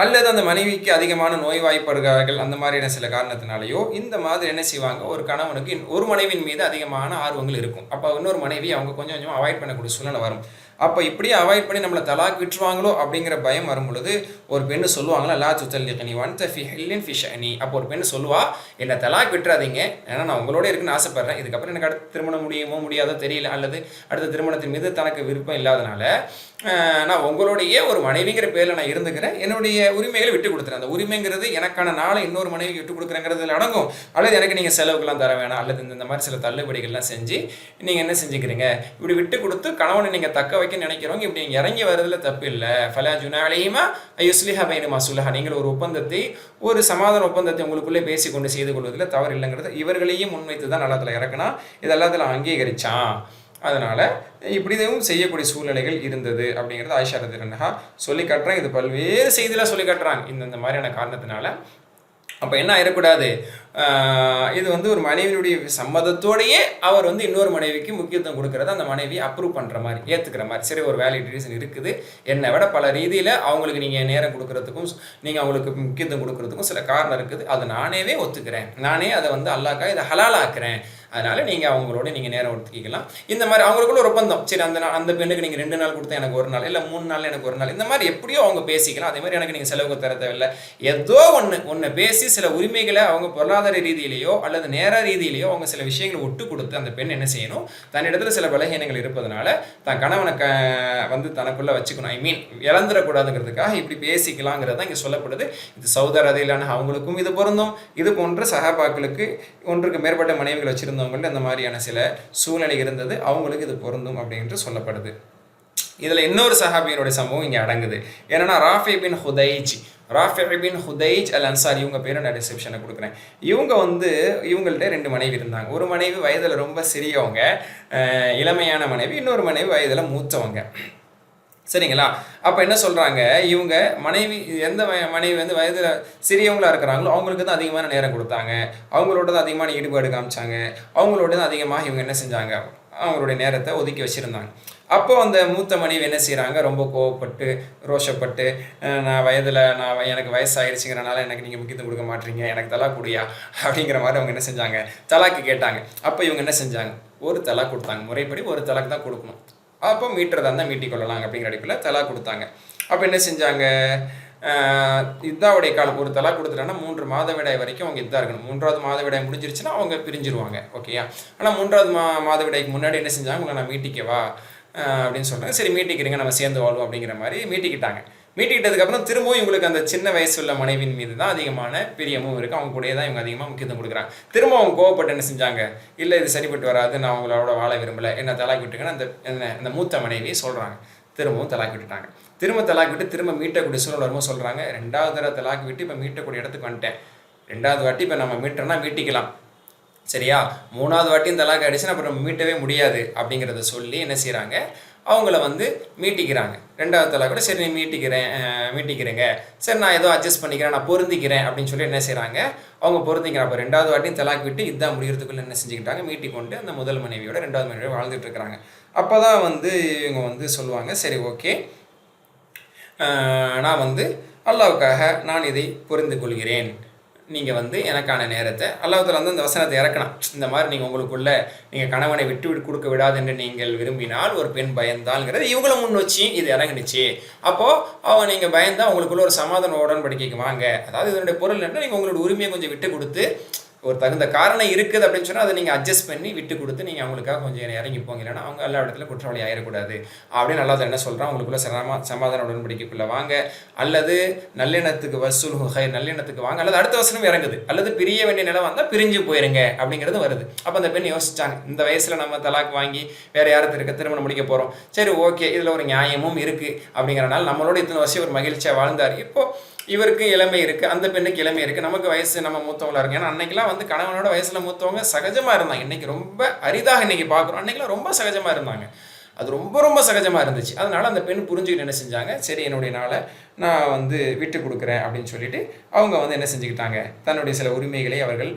அல்லது அந்த மனைவிக்கு அதிகமான நோய்வாய்ப்படுகிறார்கள் அந்த மாதிரியான சில காரணத்தினாலேயோ இந்த மாதிரி என்ன செய்வாங்க, ஒரு கணவனுக்கு ஒரு மனைவியின் மீது அதிகமான ஆர்வங்கள் இருக்கும். அப்போ இன்னொரு மனைவி அவங்க கொஞ்சம் கொஞ்சம் அவாய்ட் பண்ணக்கூடிய சூழ்நிலை வரும். அப்போ இப்படியே அவாய்ட் பண்ணி நம்மளை தலாக் விட்டுருவாங்களோ அப்படிங்கிற பயம் வரும் பொழுது ஒரு பெண்ணு சொல்லுவாங்களா, லா துத்தல்லிகனி வன்த ஃபி ஹில்லின் ஃபி ஷஅனி. அப்போ ஒரு பெண்ணு சொல்லுவா, என்னை தலாக் விட்டுறாதீங்க, ஏன்னா நான் உங்களோட இருக்குன்னு ஆசைப்படுறேன், இதுக்கப்புறம் எனக்கு அடுத்த திருமணம் முடியுமோ முடியாதோ தெரியல, அல்லது அடுத்த திருமணத்தின் மீது தனக்கு விருப்பம் இல்லாதனால நான் உங்களுடைய ஒரு மனைவிங்கிற பேரில் நான் இருந்துக்கிறேன், என்னுடைய உரிமைகளை விட்டு கொடுத்துறேன். அந்த உரிமைங்கிறது எனக்கான நாளை இன்னொரு மனைவிக்கு விட்டு கொடுக்குறேங்கிறதுல அடங்கும். அல்லது எனக்கு நீங்கள் செலவுக்கெல்லாம் தர வேணாம், அல்லது இந்த மாதிரி சில தள்ளுபடிகள்லாம் செஞ்சு நீங்கள் என்ன செஞ்சுக்கிறீங்க, இப்படி விட்டு கொடுத்து கணவனை நீங்கள் தக்க வைக்க நினைக்கிறவங்க இப்படி இறங்கி வரதுல தப்பு இல்லை. ஃபலா ஜுனாலையுமா யுஸ்லிஹா பைனுமா சுலஹா. நீங்கள் ஒரு ஒப்பந்தத்தை, ஒரு சமாதான ஒப்பந்தத்தை உங்களுக்குள்ளே பேசி கொண்டு செய்து கொள்வதில் தவறு இல்லைங்கிறது இவர்களையும் முன்வைத்து தான் நல்லாத்தில் இறக்குனா, இது எல்லாத்தில் அங்கீகரிச்சான். அதனால் இப்படியும் செய்யக்கூடிய சூழ்நிலைகள் இருந்தது அப்படிங்கிறது ஆயிஷா ரலியல்லாஹு அன்ஹா சொல்லி காட்டுறாங்க. இது பல்வேறு செய்தியில் சொல்லி காட்டுறாங்க இந்த மாதிரியான காரணத்தினால. அப்போ என்ன ஆயிடக்கூடாது, இது ஒரு மனைவியுடைய சம்மதத்தோடையே அவர் இன்னொரு மனைவிக்கு முக்கியத்துவம் கொடுக்கறத அந்த மனைவி அப்ரூவ் பண்ணுற மாதிரி, ஏற்றுக்கிற மாதிரி. சரி, ஒரு வேலிட் ரீசன் இருக்குது, என்னை விட பல ரீதியில் அவங்களுக்கு நீங்கள் நேரம் கொடுக்கறதுக்கும் நீங்கள் அவங்களுக்கு முக்கியத்துவம் கொடுக்கறதுக்கும் சில காரணம் இருக்குது, அதை நானேவே ஒத்துக்கிறேன், நானே அதை அல்லாஹ்க்காக இதை ஹலால் ஆக்குறேன், அதனால் நீங்கள் அவங்களோட நீங்கள் நேரம் ஒதுக்கிக்கலாம். இந்த மாதிரி அவங்களுக்குள்ள ஒரு ஒப்பந்தம். சரி, அந்த பெண்ணுக்கு நீங்கள் 2 நாள் கொடுத்தா எனக்கு 1 நாள், இல்லை 3 நாள் எனக்கு 1 நாள், இந்த மாதிரி எப்படியோ அவங்க பேசிக்கலாம். அதே மாதிரி எனக்கு நீங்கள் செலவுக்கு தர தேவையில்லை, ஏதோ ஒன்று பேசி சில உரிமைகளை அவங்க பொருளாதார ரீதியிலேயோ அல்லது நேர ரீதியிலேயோ அவங்க சில விஷயங்களை ஒட்டு கொடுத்து அந்த பெண் என்ன செய்யணும், தன்னிடத்துல சில பலகீனங்கள் இருப்பதனால தன் கணவனை தனக்குள்ளே வச்சுக்கணும், ஐ மீன் இழந்துடக்கூடாதுங்கிறதுக்காக இப்படி பேசிக்கலாங்கிறது தான் இங்கே சொல்லப்படுது. இது சவுதி அரேபியாவிலான அவங்களுக்கும் இது பொருந்தும். இது போன்ற சஹாபாக்களுக்கு ஒன்றுக்கு மேற்பட்ட மனைவிகள் வச்சிருந்தோம் அந்த மாதிரியான சில சூழ்நிலை இருந்தது, அவங்களுக்கு இது பொருந்தும் அப்படின்னு சொல்லப்படுது. இதுல இன்னொரு சஹாபியினுடைய சம்பவம் இங்க அடங்குது. ஏன்னா ராஃபி பின் ஹுதைஜ் அல் அன்சாரி, இவங்க பேரை நான் டிஸ்கிரிப்ஷனை கொடுக்குறேன். இவங்க இவங்கள்ட்ட 2 மனைவி இருந்தாங்க. ஒரு மனைவி வயதில் ரொம்ப சிறியவங்க, இளமையான மனைவி, இன்னொரு மனைவி வயதில் மூத்தவங்க. சரிங்களா? அப்போ என்ன சொல்கிறாங்க, இவங்க மனைவி எந்த மனைவி வயதில் சிறியவங்களாக இருக்கிறாங்களோ அவங்களுக்கு தான் அதிகமான நேரம் கொடுத்தாங்க, அவங்களோட தான் அதிகமான ஈடுபாடு காமிச்சாங்க, அவங்களோட தான் அதிகமாக இவங்க என்ன செஞ்சாங்க, அவங்களுடைய நேரத்தை ஒதுக்கி வச்சுருந்தாங்க. அப்போது அந்த மூத்த மனைவி என்ன செய்கிறாங்க, ரொம்ப கோவப்பட்டு ரோஷப்பட்டு, எனக்கு வயசாகிடுச்சுங்கிறனால எனக்கு நீங்கள் முக்கியத்துவம் கொடுக்க மாட்டீங்க, எனக்கு தலாக் குடியா அப்படிங்கிற மாதிரி அவங்க என்ன செஞ்சாங்க, தலாக்கு கேட்டாங்க. அப்போ இவங்க என்ன செஞ்சாங்க, ஒரு தலாக் கொடுத்தாங்க. முறைப்படி ஒரு தலாக் தான் கொடுக்கணும். அப்போ மீட்டுறதா இருந்தால் மீட்டிக்கொள்ளலாம் அப்படிங்கிற அடிப்பில் தலாக் கொடுத்தாங்க. அப்போ என்ன செஞ்சாங்க, இதாவுடைய காலம் ஒரு தலாக் கொடுத்துட்டாங்கன்னா 3 மாதவிடாய் வரைக்கும் அவங்க இதாக இருக்கணும். 3வது மாதவிடாய் முடிஞ்சிருச்சுன்னா அவங்க பிரிஞ்சிருவாங்க. ஓகேயா? ஆனால் 3வது மாதவிடாய்க்கு முன்னாடி என்ன செஞ்சாங்க, உங்களை நான் மீட்டிக்கவா அப்படின்னு சொல்கிறாங்க. சரி, மீட்டிக்கிறீங்க, நம்ம சேர்ந்து வாழ்வோம் அப்படிங்கிற மாதிரி மீட்டிக்கிட்டாங்க. மீட்டிக்கிட்டதுக்கப்புறம் திரும்பவும் இவங்களுக்கு அந்த சின்ன வயசு உள்ள மனைவின் மீது தான் அதிகமான பிரியமும் இருக்குது, அவங்க கூடயே தான் இவங்க அதிகமாக முக்கியத்துவம் கொடுக்குறாங்க. திரும்ப அவங்க கோவப்பட்டு என்ன செஞ்சாங்க, இல்லை இது சரிப்பட்டு வராது, நான் அவங்களோட வாழ விரும்பலை, என்ன தலாக் விட்டுங்கன்னு அந்த மூத்த மனைவி சொல்கிறாங்க. திரும்பவும் தலாக் விட்டுட்டாங்க. தலாக் விட்டு திரும்ப மீட்டக்கூடிய சூழல் வரும்போது சொல்கிறாங்க, 2வது தடவை தலாக் விட்டு இப்போ மீட்டக்கூடிய இடத்துக்கு வந்துட்டேன், 2வது வாட்டி இப்போ நம்ம மீட்டோம்னா மீட்டிக்கலாம், சரியா? 3வது வாட்டியும் தலாக் ஆகிடுச்சுன்னா அப்புறம் நம்ம மீட்டவே முடியாது அப்படிங்கிறத சொல்லி என்ன செய்கிறாங்க, அவங்கள மீட்டிக்கிறாங்க. 2வது தலாக் கூட சரி நீ மீட்டிக்கிறேங்க, சரி நான் ஏதோ அட்ஜஸ்ட் பண்ணிக்கிறேன், நான் பொருந்திக்கிறேன் அப்படின்னு சொல்லி என்ன செய்கிறாங்க, அவங்க பொருந்திக்கிறாங்க. அப்போ 2வது வாட்டியும் தலாக் விட்டு இதான் முடிகிறதுக்குள்ளே என்ன செஞ்சுக்கிட்டாங்க, மீட்டிக்கொண்டு அந்த முதல் மனைவியோட 2வது மனைவியோட வாழ்ந்துட்டு இருக்கிறாங்க. அப்போ தான் இவங்க சொல்லுவாங்க, சரி ஓகே, நான் அல்லாஹ்வுக்காக நான் இதை புரிந்து கொள்கிறேன், நீங்கள் எனக்கான நேரத்தை அல்லாஹ்வுத்தாலா அந்த வசனத்தை இறக்கணும். இந்த மாதிரி நீங்கள் உங்களுக்குள்ள நீங்கள் கணவனை விட்டு கொடுக்க விடாது என்று நீங்கள் விரும்பினால் ஒரு பெண் பயந்தால்ங்கிறது இவங்களும் முன் வச்சு இது இறங்குனுச்சு. அப்போது நீங்கள் பயந்தால் உங்களுக்குள்ள ஒரு சமாதான உடன்படிக்கைக்கு வாங்க. அதாவது இதனுடைய பொருள் என்ன, நீங்கள் உங்களோட உரிமையை கொஞ்சம் விட்டு கொடுத்து, ஒரு தகுந்த காரணம் இருக்குது அப்படின்னு சொன்னால் அதை நீங்கள் அட்ஜஸ்ட் பண்ணி விட்டு கொடுத்து நீங்கள் அவங்களுக்காக கொஞ்சம் இறங்கி போங்க, இல்லைன்னா அவங்க எல்லா இடத்துல குற்றவாளி ஆயிடக்கூடாது அப்படின்னு நல்லா என்ன சொல்கிறான், உங்களுக்குள்ள சமாதான உடன்படிக்கைக்குள்ளே வாங்க, அல்லது நல்லெண்ணத்துக்கு வசூல் ஹைர், நல்லெண்ணத்துக்கு வாங்க, அல்லது அடுத்த வசனம் இறங்குது, அல்லது பிரிய வேண்டிய நிலம் வந்தால் பிரிஞ்சு போயிருங்க அப்படிங்கிறது வருது. அப்போ அந்த பெண் யோசிச்சாங்க, இந்த வயசில் நம்ம தலாக் வாங்கி வேறு யாருக்கு இருக்க திருமணம் முடிக்க போகிறோம், சரி ஓகே இதில் ஒரு நியாயமும் இருக்குது அப்படிங்கிறனால நம்மளோட இத்தனை வருஷம் ஒரு மகிழ்ச்சியாக வாழ்ந்தார், இப்போது இவருக்கு இளமை இருக்குது, அந்த பெண்ணுக்கு இளமை இருக்குது, நமக்கு வயசு நம்ம மூத்தவங்களாக இருக்கு. ஏன்னா அன்னைக்கெல்லாம் கணவனோட வயசில் மூத்தவங்க சகஜமாக இருந்தாங்க. இன்றைக்கி ரொம்ப அரிதாக இன்றைக்கி பார்க்குறோம், அன்றைக்கெல்லாம் ரொம்ப சகஜமாக இருந்தாங்க. அது ரொம்ப ரொம்ப சகஜமாக இருந்துச்சு. அதனால் அந்த பெண் புரிஞ்சுக்கிட்டு என்ன செஞ்சாங்க, சரி என்னுடைய நாளை நான் வந்து விட்டு கொடுக்குறேன் அப்படின்னு சொல்லிட்டு அவங்க வந்து என்ன செஞ்சுக்கிட்டாங்க, தன்னுடைய சில உரிமைகளை அவர்கள்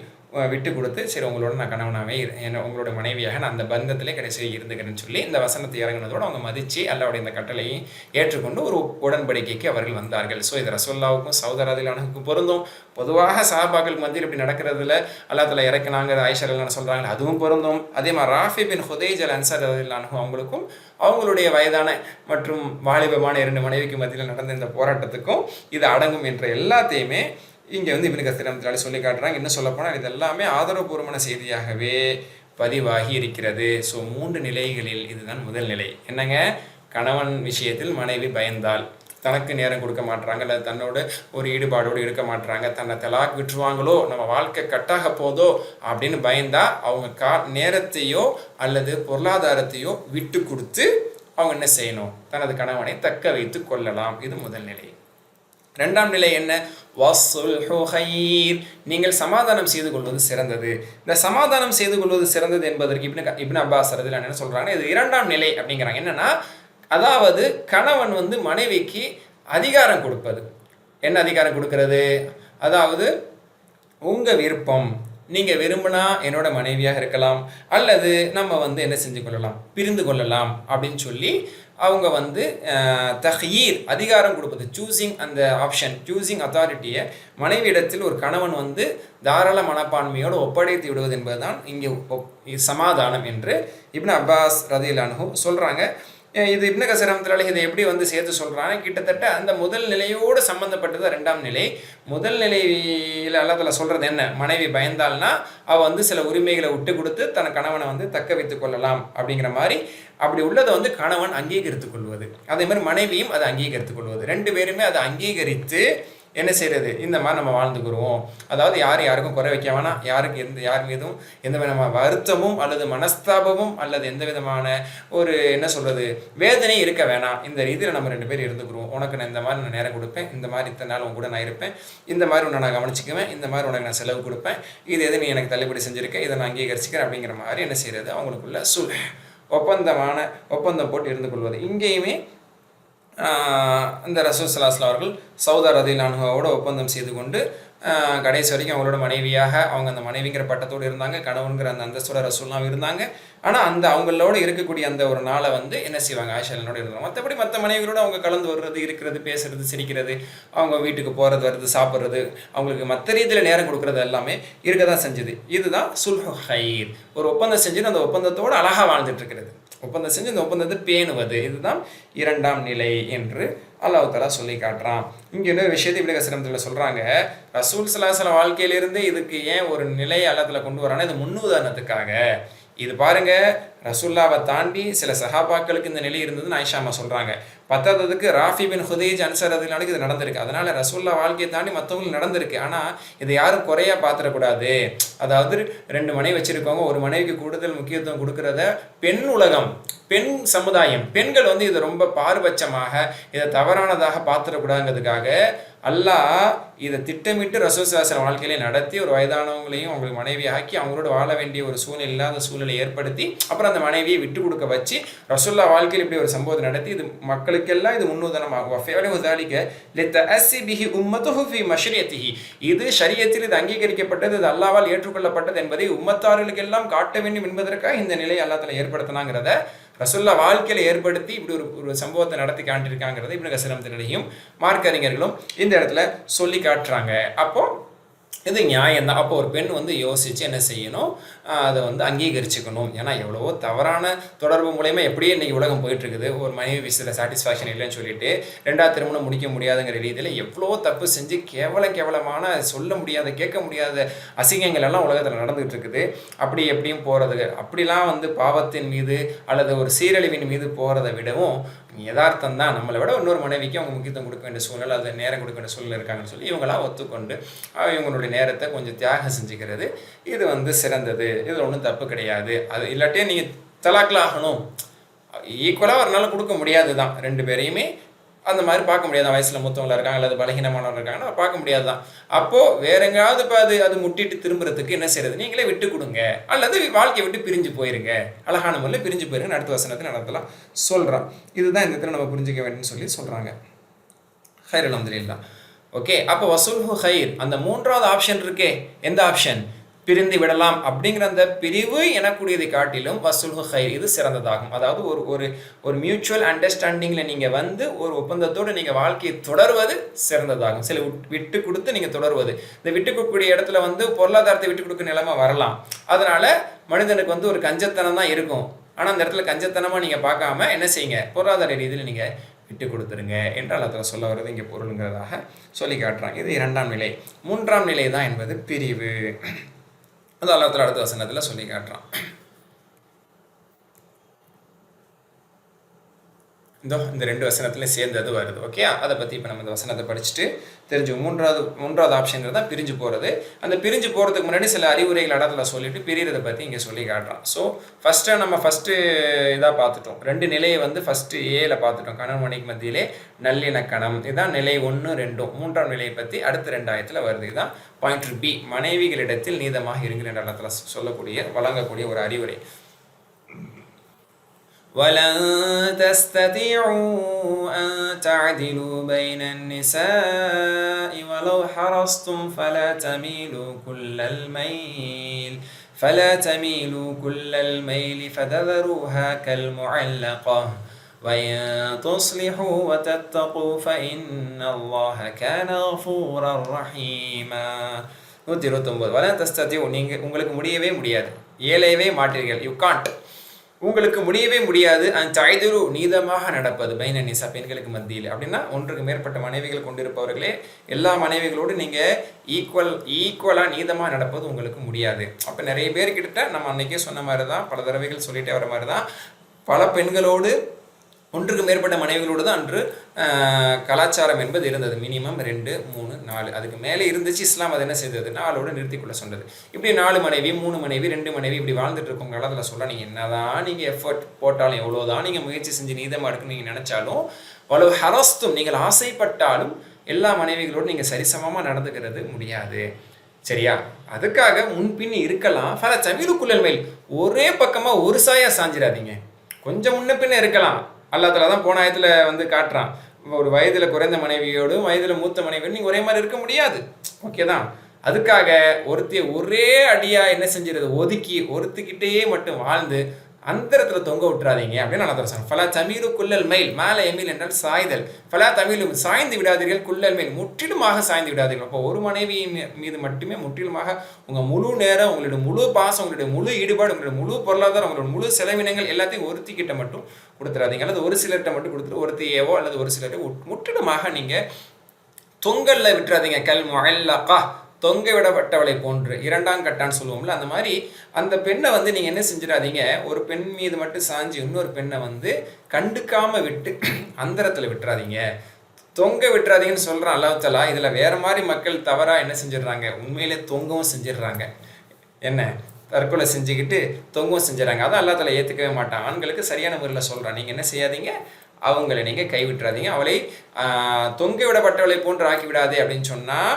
விட்டு கொடுத்து, சரி உங்களோட நான் கணவனாகவே என்ன உங்களோட மனைவியாக நான் அந்த பந்தத்திலே கடைசியாக இருந்துக்கிறேன்னு சொல்லி இந்த வசனத்தை இறங்கினதோடு அவங்க மதித்து அல்லாவுடைய இந்த கட்டளையை ஏற்றுக்கொண்டு ஒரு உடன்படிக்கைக்கு அவர்கள் வந்தார்கள். ஸோ இது ரசூலுல்லாவுக்கும் சௌதா ரலியல்லாஹுக்கும் பொருந்தும். பொதுவாக சஹாபாக்களுக்கு மத்தியில் இப்படி நடக்கிறதுல அல்லாஹ் தஆலா இறக்கினாங்க ஆயிஷா ரலியல்லாஹு சொல்கிறாங்க, அதுவும் பொருந்தும். அதே மாதிரி ராஃபி பின் ஹுதைஜ் அல் அன்சாரி ரலியல்லாஹு அவங்களுக்கும் அவங்களுடைய வயதான மற்றும் வாலிபமான 2 மனைவிக்கு மத்தியில் நடந்த இந்த போராட்டத்துக்கும் இது அடங்கும் என்ற எல்லாத்தையுமே இங்கே வந்து இப்னு கஸீர் ரஹ்மத்துல்லாஹி சொல்லி காட்டுறாங்க. இன்னும் சொல்லப்போனால் இது எல்லாமே ஆதரவுபூர்வமான செய்தியாகவே பதிவாகி இருக்கிறது. ஸோ 3 நிலைகளில் இதுதான் முதல் நிலை. என்னங்க, கணவன் விஷயத்தில் மனைவி பயந்தால் தனக்கு நேரம் கொடுக்க மாட்டாங்க, அல்லது தன்னோட ஒரு ஈடுபாடோடு இருக்க மாட்டாங்க, தன்னை தலாக் விட்டுருவாங்களோ, நம்ம வாழ்க்கை கட்டாக போதோ அப்படின்னு பயந்தா அவங்க நேரத்தையோ அல்லது பொருளாதாரத்தையோ விட்டு கொடுத்து அவங்க என்ன செய்யணும், தனது கணவனை தக்க வைத்து கொள்ளலாம். இது முதல் நிலை. 2ஆம் நிலை என்ன, வஸ்ஸுல்ஹு கைர், நீங்கள் சமாதானம் செய்து கொள்வது சிறந்தது. இந்த சமாதானம் செய்து கொள்வது சிறந்தது என்பதற்கு இப்னு அப்பாஸ் ரலியல்லாஹு அன்ஹு என்ன சொல்றாங்க, இது 2ஆம் நிலை அப்படிங்கிறாங்க. என்னன்னா, அதாவது கணவன் வந்து மனைவிக்கு அதிகாரம் கொடுப்பது. என்ன அதிகாரம் கொடுக்கிறது, அதாவது உங்கள் விருப்பம், நீங்கள் விரும்பினா என்னோட மனைவியாக இருக்கலாம், அல்லது நம்ம வந்து என்ன செஞ்சு கொள்ளலாம், பிரிந்து கொள்ளலாம் அப்படின்னு சொல்லி அவங்க வந்து தஹ்யீர் அதிகாரம் கொடுப்பது, சூஸிங் அந்த ஆப்ஷன், சூஸிங் அத்தாரிட்டியை மனைவியிடத்தில் ஒரு கணவன் வந்து தாராள மனப்பான்மையோடு ஒப்படைத்து விடுவது என்பதுதான் இங்கே சமாதானம் என்று இப்னு அப்பாஸ் ரலியல்லாஹு அன்ஹு சொல்கிறாங்க. இது இப்னு கஸீர் ரஹ்மத்துல்லாஹி இதை எப்படி வந்து சேர்த்து சொல்கிறாங்க, கிட்டத்தட்ட அந்த முதல் நிலையோடு சம்மந்தப்பட்டது 2ஆம் நிலை. முதல் நிலையில் அல்லாஹ் தஆலா சொல்கிறது என்ன, மனைவி பயந்தால்னா அவள் வந்து சில உரிமைகளை விட்டு கொடுத்து தன் கணவனை வந்து தக்க வைத்து கொள்ளலாம் அப்படிங்கிற மாதிரி, அப்படி உள்ளதை வந்து கணவன் அங்கீகரித்துக் கொள்வது, அதே மாதிரி மனைவியும் அதை அங்கீகரித்துக் கொள்வது, 2 பேருமே அதை அங்கீகரித்து என்ன செய்கிறது, இந்த மாதிரி நம்ம வாழ்ந்துக்குருவோம். அதாவது யாருக்கும் குறை வைக்க வேணாம், யார் மீதும் எந்த விதமான வருத்தமும் அல்லது மனஸ்தாபமும் அல்லது எந்த விதமான ஒரு என்ன சொல்கிறது வேதனையும் இருக்க வேணாம். இந்த ரீதியில் நம்ம 2 பேர் இருந்துக்குருவோம். உனக்கு நான் இந்த மாதிரி நான் நேரம் கொடுப்பேன், இந்த மாதிரி இத்தனை நாள் உன் கூட நான் இருப்பேன், இந்த மாதிரி உன்னை நான் கவனிச்சிக்குவேன், இந்த மாதிரி உனக்கு நான் செலவு கொடுப்பேன், இது எது நீ எனக்கு தள்ளுபடி செஞ்சுருக்கேன், இதை நான் அங்கீகரிச்சிக்கிறேன் அப்படிங்கிற மாதிரி என்ன செய்கிறது, அவங்களுக்குள்ள ஒப்பந்தம் போட்டு இருந்து கொள்வது. இங்கேயுமே இந்த ரசூல் ஸல்லல்லாஹு அலைஹி வஸல்லம் அவர்கள் சௌதா ரலியல்லாஹு அன்ஹாவோட ஒப்பந்தம் செய்து கொண்டு கடைசி வரைக்கும் அவங்களோட மனைவியாக அவங்க அந்த மனைவிங்கிற பட்டத்தோடு இருந்தாங்க, கணவன்கிற அந்த அந்தஸ்தோட ரசூல்லாம் இருந்தாங்க. ஆனால் அந்த அவங்களோட இருக்கக்கூடிய அந்த ஒரு நாளை வந்து என்ன செய்வாங்க, ஆயிஷா ரலியல்லாஹு இருந்தாங்க. மற்றபடி மற்ற மனைவிகளோடு அவங்க கலந்து வர்றது, இருக்கிறது, பேசுறது, சிரிக்கிறது, அவங்க வீட்டுக்கு போகிறது, வருது, சாப்பிட்றது, அவங்களுக்கு மற்ற ரீதியில் நேரம் கொடுக்குறது எல்லாமே இருக்க தான் செஞ்சுது. இதுதான் சுல்ஹு கைர், ஒரு ஒப்பந்தம் செஞ்சுட்டு அந்த ஒப்பந்தத்தோடு அழகாக வாழ்ந்துட்டு இருக்கிறது, ஒப்பந்தம் செஞ்சு இந்த ஒப்பந்தத்தை பேணுவது, இதுதான் 2ஆம் நிலை என்று அல்லாஹ் தஆலா சொல்லி காட்டுறான். இங்கே இன்னொரு விஷயத்தை இப்னு கஸீர் ரஹ்மத்துல்லாஹி சொல்கிறாங்க, ரசூல் ஸல்லல்லாஹு அலைஹி வஸல்லம் வாழ்க்கையிலிருந்து இதுக்கு ஏன் ஒரு நிலையை அல்லாஹ் தஆலா கொண்டு வரானா, இது முன்னுதாரணத்துக்காக. இது பாருங்க, ரசூல்லாவை தாண்டி சில சஹாபாக்களுக்கு இந்த நிலை இருந்ததுன்னு ஆயிஷா அம்மா சொல்கிறாங்க. பத்தாததுக்கு ராஃபி பின் ஹுதைஜ் அன்சாரி ரலியல்லாஹு இது நடந்திருக்கு. அதனால் ரசூல்லா வாழ்க்கையை தாண்டி மற்றவங்களுக்கு நடந்திருக்கு. ஆனால் இதை யாரும் குறையா பார்த்துடக்கூடாது. அதாவது 2 மனைவி வச்சுருக்கவங்க ஒரு மனைவிக்கு கூடுதல் முக்கியத்துவம் கொடுக்குறத பெண் உலகம், பெண் சமுதாயம், பெண்கள் வந்து இதை ரொம்ப பாரபட்சமாக, இதை தவறானதாக பார்த்துடக்கூடாதுங்கிறதுக்காக அல்லாஹ் இதை திட்டமிட்டு ரசூல் ஸல்லல்லாஹு அலைஹி வஸல்லம் வாழ்க்கையிலே நடத்தி ஒரு வயதானவங்களையும் அவங்களுக்கு மனைவி ஆக்கி அவங்களோட வாழ வேண்டிய ஒரு சூழ்நிலை இல்லாத சூழ்நிலை ஏற்படுத்தி அப்புறம் அந்த மனைவியை விட்டு கொடுக்க வச்சு ரசூல்லா வாழ்க்கையில் இப்படி ஒரு சம்பவத்தை நடத்தி இது மக்களுக்கெல்லாம் இது முன்னுதாரணமாகும். இது ஷரியத்தில் இது அங்கீகரிக்கப்பட்டது, இது அல்லாஹ்வால் ஏற்றுக்கொள்ளப்பட்டது என்பதை உம்மத்தார்களுக்கெல்லாம் காட்ட வேண்டும் என்பதற்காக இந்த நிலையை அல்லாஹ் தஆலா ஏற்படுத்தினாங்கிறத ரசூல்லா வாழ்க்கையில் ஏற்படுத்தி இப்படி ஒரு சம்பவத்தை நடத்தி காட்டியிருக்காங்கிறது இப்னு கஸீர் ரஹ்மத்துல்லாஹி மார்க்க அறிஞர்களும் இந்த இடத்துல சொல்லி காட்டுறாங்க. அப்போ இது நியாயம்தான். அப்போ ஒரு பெண் வந்து யோசித்து என்ன செய்யணும், அதை வந்து அங்கீகரிச்சுக்கணும். ஏன்னா எவ்வளவோ தவறான தொடர்பு மூலயமா எப்படியே இன்றைக்கி உலகம் போயிட்டுருக்குது. ஒரு மனைவி விஷயத்தில் சாட்டிஸ்ஃபேக்ஷன் இல்லைன்னு சொல்லிட்டு 2ஆவது திருமணம் முடிக்க முடியாதுங்கிற ரீதியில் எவ்வளோ தப்பு செஞ்சு கேவலமான சொல்ல முடியாத, கேட்க முடியாத அசிங்கங்கள் எல்லாம் உலகத்தில் நடந்துகிட்டு இருக்குது. அப்படி எப்படியும் போகிறது, அப்படிலாம் வந்து பாவத்தின் மீது அல்லது ஒரு சீரழிவின் மீது போகிறத விடவும் யதார்த்தம் தான், நம்மளை விட இன்னொரு மனைவிக்கு அவங்க முக்கியத்துவம் கொடுக்க வேண்டிய சூழல், அது நேரம் கொடுக்க வேண்டிய சூழல் இருக்காங்கன்னு சொல்லி இவங்களாம் ஒத்துக்கொண்டு இவங்களுடைய நேரத்தை கொஞ்சம் தியாகம் செஞ்சுக்கிறது இது வந்து சிறந்தது. இதில் ஒன்றும் தப்பு கிடையாது. அது இல்லாட்டியே நீங்கள் தலாக்கில் ஆகணும், ஈக்குவலாக ஒரு நாள் கொடுக்க முடியாது தான். 2 பேரையுமே அந்த மாதிரி பார்க்க முடியாது. வயசில் மூத்தவங்களா இருக்காங்க அல்லது பலகீனமானவங்க இருக்காங்கன்னா பார்க்க முடியாது தான். அப்போது வேற எங்கேயாவது இப்போ அது முட்டிட்டு திரும்புறதுக்கு என்ன செய்யறது, நீங்களே விட்டு கொடுங்க அல்லது வாழ்க்கையை விட்டு பிரிஞ்சு போயிருங்க, அழகான முறையில் பிரிஞ்சு போயிருங்க. அடுத்த வசனத்தில் நடத்தலாம் சொல்கிறான். இதுதான் இந்த இடத்துல நம்ம புரிஞ்சிக்க வேண்டும்னு சொல்லி சொல்கிறாங்க. ஹைர் அல்ஹம்துலில்லாஹ். ஓகே, அப்போ வசுல்ஹு ஹைர், அந்த மூன்றாவது ஆப்ஷன் இருக்கே, எந்த ஆப்ஷன், பிரிந்து விடலாம் அப்படிங்கிற அந்த பிரிவு எனக்கூடியதை காட்டிலும் வசுல்ஹு ஹைர் இது சிறந்ததாகும். அதாவது ஒரு மியூச்சுவல் அண்டர்ஸ்டாண்டிங்கில் நீங்கள் ஒரு ஒப்பந்தத்தோடு நீங்கள் வாழ்க்கையை தொடர்வது சிறந்ததாகும். சில விட்டு கொடுத்து நீங்கள் தொடர்வது, இந்த விட்டு கொடுக்கக்கூடிய இடத்துல பொருளாதாரத்தை விட்டு கொடுக்க நிலைமை வரலாம். அதனால மனிதனுக்கு ஒரு கஞ்சத்தனம் தான் இருக்கும். ஆனால் அந்த இடத்துல கஞ்சத்தனமாக நீங்கள் பார்க்காம என்ன செய்யுங்க, பொருளாதார ரீதியில் நீங்கள் விட்டு கொடுத்துருங்க என்று அல்லாஹ் சொல்ல வருது இங்கே பொருளுங்கிறதாக சொல்லி காட்டுறாங்க. இது 2ஆம் நிலை. 3ஆம் நிலை தான் என்பது பிரிவு. அது அல்லாஹ் அடுத்த வசனத்தில் சொல்லி காட்டுறான். இந்த 2 வசனத்துலையும் சேர்ந்தது வருது. ஓகே, அதை பற்றி இப்போ நம்ம இந்த வசனத்தை படிச்சுட்டு தெரிஞ்சு மூன்றாவது ஆப்ஷன் தான் பிரிஞ்சு போகிறது. அந்த பிரிஞ்சு போகிறதுக்கு முன்னாடி சில அறிவுரைகள் இடத்துல சொல்லிட்டு பிரிகிறதை பற்றி இங்கே சொல்லி காட்டுறான். ஸோ நம்ம ஃபஸ்ட்டு இதாக பார்த்துட்டோம். 2 நிலையை ஃபஸ்ட்டு ஏல பார்த்துட்டோம். கணவன் மனைவிக்கு மத்தியிலே நல்லிணக்கணம், இதுதான் நிலை 1, 2. 3ஆம் நிலையை பற்றி அடுத்த 2 ஆயத்தில் வருது. இதுதான் பாயிண்ட் பி, மனைவிகளிடத்தில் நீதமாக இருங்கிற இடத்துல வழங்கக்கூடிய ஒரு அறிவுரை. وَلَن تَسْتَطِيعُوا أَن تَعْدِلُوا بَيْنَ النِّسَاءِ وَلَوْ حَرَصْتُمْ فَلَا تَمِيلُوا كُلَّ الْمَيْلِ فَتَذَرُوهَا كَالْمُعَلَّقَةِ وَإِن تُصْلِحُوا وَتَتَّقُوا فَإِنَّ اللَّهَ كَانَ غَفُورًا رَحِيمًا. 129. وَلَن تَسْتَطِيعُوا, உங்களுக்கு முடியவே முடியாது, இயலவே மாட்டீர்கள், யூ காண்ட், உங்களுக்கு முடியவே முடியாது. அன்தஅதிலு, நீதமாக நடப்பது, பைன நிசா, பெண்களுக்கு மத்தியில். அப்படின்னா ஒன்றுக்கு மேற்பட்ட மனைவிகள் கொண்டிருப்பவர்களே எல்லா மனைவிகளோடு நீங்கள் ஈக்குவலாக நீதமாக நடப்பது உங்களுக்கு முடியாது. அப்போ நிறைய பேர்கிட்ட நம்ம அன்றைக்கே சொன்ன மாதிரி தான், பல தடவைகள் சொல்லிட்டே வர மாதிரி தான், பல பெண்களோடு ஒன்றுக்கு மேற்பட்ட மனைவிகளோடு தான் அன்று கலாச்சாரம் என்பது இருந்தது. மினிமம் 2, 3, 4, அதுக்கு மேலே இருந்துச்சு. இஸ்லாம் அதை என்ன செய்தது, 4ஓடு நிறுத்திக்கொள்ள சொன்னது. இப்படி 4 மனைவி, 3 மனைவி, 2 மனைவி இப்படி வாழ்ந்துட்டு இருக்கோம் காலத்தில் சொல்ல, நீங்கள் என்னதான் நீங்கள் எஃபர்ட் போட்டாலும், எவ்வளோதான் நீங்கள் முயற்சி செஞ்சு நீதமாக இருக்குன்னு நீங்கள் நினச்சாலும், அவ்வளோ ஹரஸ்தும், நீங்கள் ஆசைப்பட்டாலும் எல்லா மனைவிகளோடு நீங்கள் சரிசமமாக நடந்துக்கிறது முடியாது. சரியா? அதுக்காக முன்பின் இருக்கலாம். ஃபல தமிழுக்குள்ளல் மேல், ஒரே பக்கமாக ஒரு சாயா சாஞ்சிடாதீங்க, கொஞ்சம் முன்ன பின்ன இருக்கலாம். அல்லாஹ் தஆலா தான் போன ஆயத்தில் காட்டுறான், ஒரு வயதில் குறைந்த மனைவியோடும் வயதில் மூத்த மனைவியோடும் நீங்கள் ஒரே மாதிரி இருக்க முடியாது. ஓகே தான். அதுக்காக ஒரே அடியாக என்ன செஞ்சிருது, ஒருத்திக்கிட்டே மட்டும் வாழ்ந்து அந்தரத்தில் தொங்க விட்டுறாதீங்க அப்படின்னு நல்லா தரேன். ஃபலா தமிழு குல்லல் மைல், மேலே எமில் என்றால் சாய்தல். ஃபலா தமிழு, சாய்ந்து விடாதீர்கள், குல்லல் மைல், முற்றிலுமாக சாய்ந்து விடாதீர்கள். அப்போ ஒரு மனைவி மீது மட்டுமே முற்றிலுமாக உங்கள் முழு நேரம், உங்களுடைய முழு பாசம், உங்களுடைய முழு ஈடுபாடு, உங்களுடைய முழு பொருளாதாரம், உங்களோட முழு செலவினங்கள் எல்லாத்தையும் ஒருத்திக்கிட்ட மட்டும் கொடுத்துடாதீங்க, அல்லது ஒரு சிலர்கிட்ட மட்டும் கொடுத்துட்டு ஒருத்தையவோ அல்லது ஒரு சிலரை முற்றிலுமாக நீங்கள் தொங்கல்ல விட்டுறாதீங்க. கல் முஅல்லகா, தொங்க விடப்பட்டவளை போன்று, 2ஆம் கட்டான்னு சொல்லுவோம்ல, அந்த மாதிரி அந்த பெண்ணை நீங்கள் என்ன செஞ்சிடாதீங்க, ஒரு பெண் மீது மட்டும் சாஞ்சி இன்னொரு பெண்ணை கண்டுக்காமல் விட்டு அந்தரத்தில் விட்டுறாதீங்க, தொங்க விட்டுறாதீங்கன்னு சொல்கிறான் அல்லாஹ் தஆலா. இதில் வேறு மாதிரி மக்கள் தவறாக என்ன செஞ்சிடுறாங்க, உண்மையிலே தொங்கவும் செஞ்சிடுறாங்க. என்ன, தற்கொலை செஞ்சுக்கிட்டு தொங்கவும் செஞ்சிடறாங்க. அதான் அல்லாஹ் தஆலா ஏற்றுக்கவே மாட்டான். ஆண்களுக்கு சரியான முறையில் சொல்கிறான், நீங்கள் என்ன செய்யாதீங்க, அவங்களை நீங்கள் கைவிட்டுறாதீங்க, அவளை தொங்க விடப்பட்டவளை போன்று ஆக்கி விடாதே அப்படின்னு சொன்னால்,